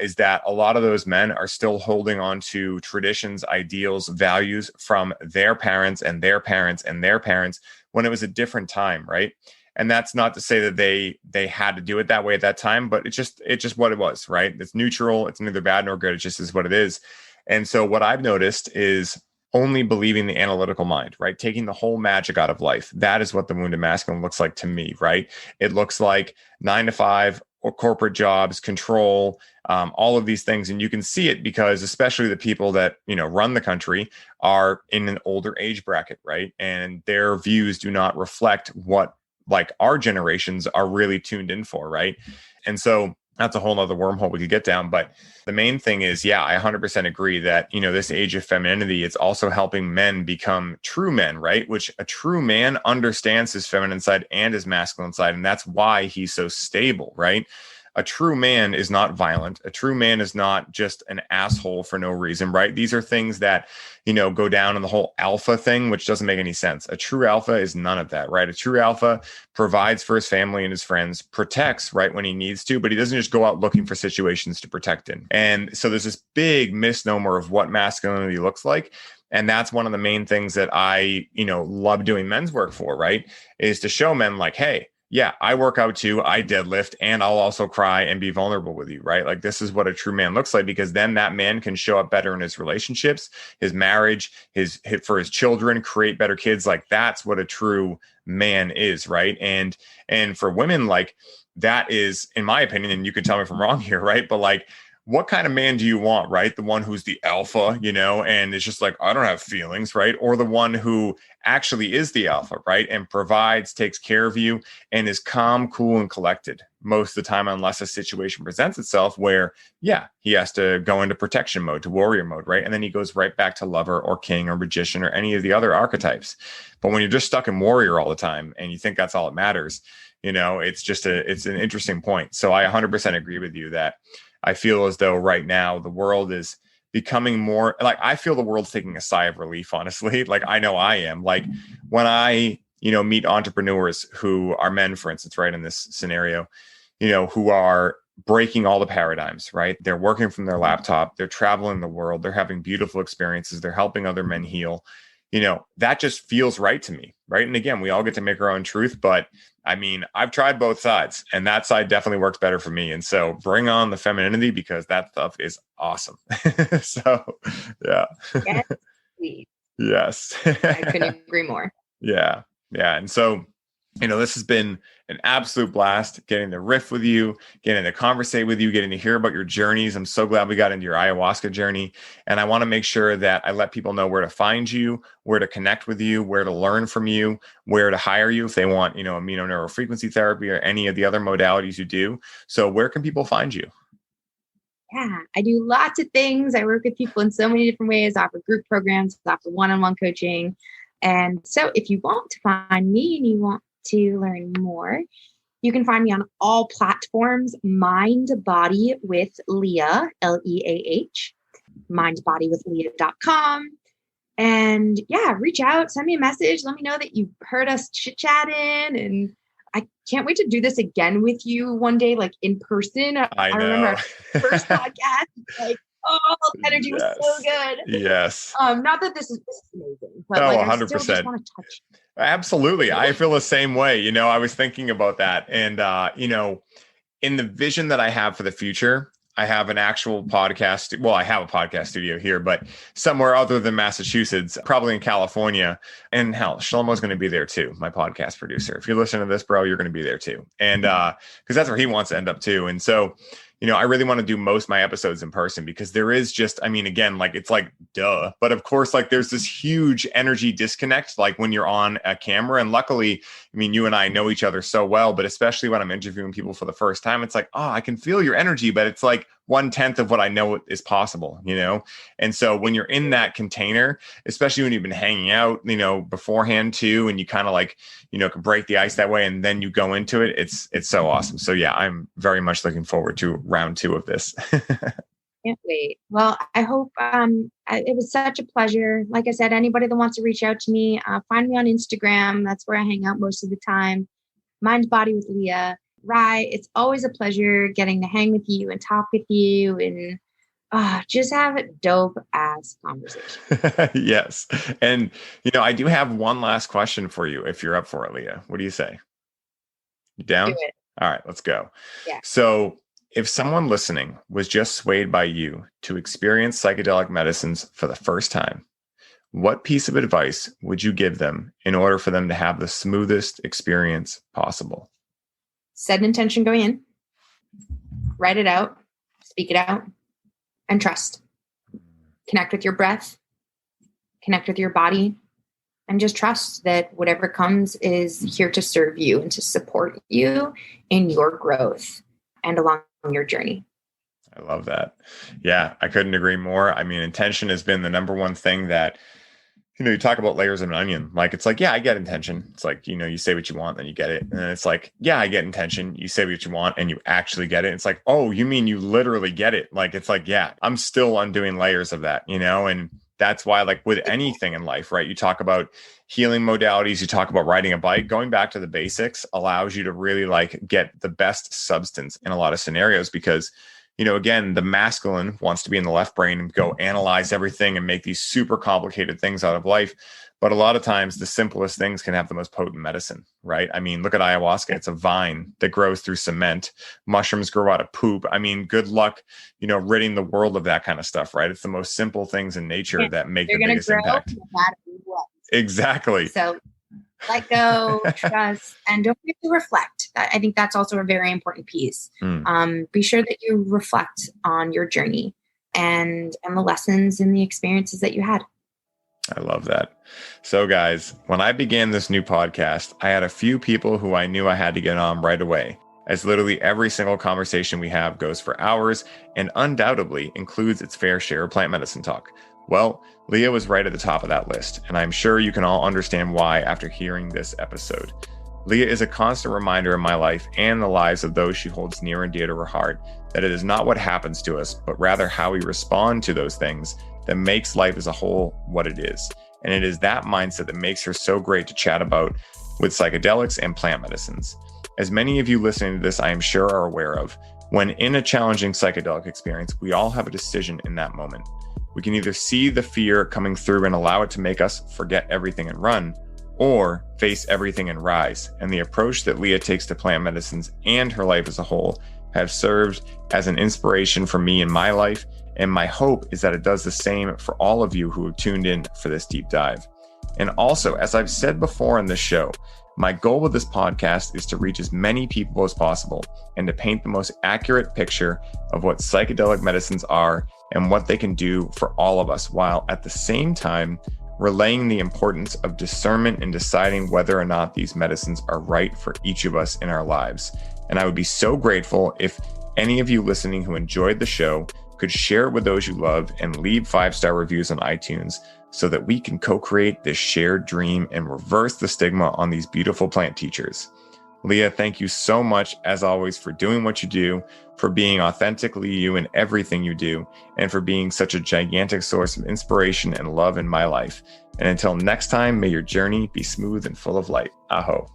is that a lot of those men are still holding on to traditions, ideals, values from their parents and their parents and their parents when it was a different time, right? And that's not to say that they had to do it that way at that time, but it's just what it was, right? It's neutral. It's neither bad nor good. It just is what it is. And so what I've noticed is only believing the analytical mind, right? Taking the whole magic out of life. That is what the wounded masculine looks like to me, right? It looks like 9 to 5 or corporate jobs, control, all of these things. And you can see it because especially the people that, run the country are in an older age bracket, right? And their views do not reflect what like our generations are really tuned in for, right? And so that's a whole nother wormhole we could get down. But the main thing is, yeah, I 100% agree that, this age of femininity, it's also helping men become true men, right? Which a true man understands his feminine side and his masculine side. And that's why he's so stable, right? a true man is not violent. A true man is not just an asshole for no reason, right? These are things that, go down in the whole alpha thing, which doesn't make any sense. A true alpha is none of that, right? A true alpha provides for his family and his friends, protects right when he needs to, but he doesn't just go out looking for situations to protect in. And so there's this big misnomer of what masculinity looks like. And that's one of the main things that I, love doing men's work for, right? Is to show men like, hey, yeah, I work out too. I deadlift, and I'll also cry and be vulnerable with you, right? Like, this is what a true man looks like, because then that man can show up better in his relationships, his marriage, for his children, create better kids. Like, that's what a true man is, right? And for women, like, that is, in my opinion, and you can tell me if I'm wrong here, right? But like, what kind of man do you want, right? The one who's the alpha, and it's just like, I don't have feelings, right? Or the one who actually is the alpha, right? And provides, takes care of you, and is calm, cool, and collected most of the time, unless a situation presents itself where, yeah, he has to go into protection mode, to warrior mode, right? And then he goes right back to lover or king or magician or any of the other archetypes. But when you're just stuck in warrior all the time and you think that's all that matters, it's an interesting point. So I 100% agree with you that I feel as though right now the world is becoming more like, I feel the world's taking a sigh of relief, honestly. Like, I know I am. Like, when I, meet entrepreneurs who are men, for instance, right, in this scenario, who are breaking all the paradigms, right? They're working from their laptop, they're traveling the world, they're having beautiful experiences, they're helping other men heal. That just feels right to me, right? And again, we all get to make our own truth, but I mean, I've tried both sides, and that side definitely works better for me. And so bring on the femininity, because that stuff is awesome. So, yeah. Yes, please. Yes. I couldn't agree more. Yeah. Yeah. And so, this has been an absolute blast getting to riff with you, getting to conversate with you, getting to hear about your journeys. I'm so glad we got into your ayahuasca journey. And I want to make sure that I let people know where to find you, where to connect with you, where to learn from you, where to hire you if they want, Amino Neuro Frequency therapy or any of the other modalities you do. So where can people find you? Yeah, I do lots of things. I work with people in so many different ways, offer group programs, offer one-on-one coaching. And so if you want to find me and you want to learn more, you can find me on all platforms, Mind Body with Leah, Leah, mindbodywithleah.com. And yeah, reach out, send me a message. Let me know that you heard us chit-chatting, and I can't wait to do this again with you one day, like in person. I remember our first podcast, like, oh, the energy was so good. Yes. Not that this is amazing, but 100%. I still just want to touch you. Absolutely. I feel the same way. I was thinking about that. And, in the vision that I have for the future, I have an actual podcast. Well, I have a podcast studio here, but somewhere other than Massachusetts, probably in California. And hell, Shlomo's going to be there too, my podcast producer. If you listen to this, bro, you're going to be there too. And because that's where he wants to end up too. And so, I really want to do most of my episodes in person, because there is just, again, like, it's like, duh. But of course, like, there's this huge energy disconnect, like when you're on a camera. And luckily, you and I know each other so well, but especially when I'm interviewing people for the first time, it's like, oh, I can feel your energy, but it's like 1/10 of what I know is possible, And so when you're in that container, especially when you've been hanging out, beforehand too, and you kind of like, can break the ice that way, and then you go into it, it's so awesome. So yeah, I'm very much looking forward to round 2 of this. Can't wait. Well, I hope it was such a pleasure. Like I said, anybody that wants to reach out to me, find me on Instagram. That's where I hang out most of the time. Mind Body with Leah. Rye, it's always a pleasure getting to hang with you and talk with you and just have a dope ass conversation. Yes. And, I do have one last question for you if you're up for it, Leah. What do you say? You down? Do it. All right, let's go. Yeah. So if someone listening was just swayed by you to experience psychedelic medicines for the first time, what piece of advice would you give them in order for them to have the smoothest experience possible? Set an intention going in, write it out, speak it out, and trust. Connect with your breath, connect with your body, and just trust that whatever comes is here to serve you and to support you in your growth and along your journey. I love that. Yeah, I couldn't agree more. Intention has been the number one thing that you talk about layers of an onion. Like, it's like, yeah, I get intention. It's like, you say what you want, then you get it. And then it's like, yeah, I get intention. You say what you want and you actually get it. It's like, oh, you mean you literally get it? Like, it's like, yeah, I'm still undoing layers of that, and that's why, like, with anything in life, right? You talk about healing modalities, you talk about riding a bike, going back to the basics allows you to really like get the best substance in a lot of scenarios because again, the masculine wants to be in the left brain and go analyze everything and make these super complicated things out of life. But a lot of times the simplest things can have the most potent medicine, right? I mean, look at ayahuasca. It's a vine that grows through cement. Mushrooms grow out of poop. I mean, good luck, ridding the world of that kind of stuff, right? It's the most simple things in nature that make the biggest impact. Exactly. So let go, trust, and don't forget to reflect. I think that's also a very important piece. Be sure that you reflect on your journey and the lessons and the experiences that you had. I love that. So guys, when I began this new podcast, I had a few people who I knew I had to get on right away, as literally every single conversation we have goes for hours and undoubtedly includes its fair share of plant medicine talk. Well, Leah was right at the top of that list, and I'm sure you can all understand why after hearing this episode. Leah is a constant reminder in my life and the lives of those she holds near and dear to her heart that it is not what happens to us, but rather how we respond to those things that makes life as a whole what it is. And it is that mindset that makes her so great to chat about with psychedelics and plant medicines. As many of you listening to this, I am sure are aware of, when in a challenging psychedelic experience, we all have a decision in that moment. We can either see the fear coming through and allow it to make us forget everything and run, or face everything and rise. And the approach that Leah takes to plant medicines and her life as a whole have served as an inspiration for me in my life. And my hope is that it does the same for all of you who have tuned in for this deep dive. And also, as I've said before on this show, my goal with this podcast is to reach as many people as possible and to paint the most accurate picture of what psychedelic medicines are and what they can do for all of us, while at the same time relaying the importance of discernment in deciding whether or not these medicines are right for each of us in our lives. And I would be so grateful if any of you listening who enjoyed the show could share it with those you love and leave 5-star reviews on iTunes so that we can co-create this shared dream and reverse the stigma on these beautiful plant teachers. Leah, thank you so much, as always, for doing what you do, for being authentically you in everything you do, and for being such a gigantic source of inspiration and love in my life. And until next time, may your journey be smooth and full of light. Aho.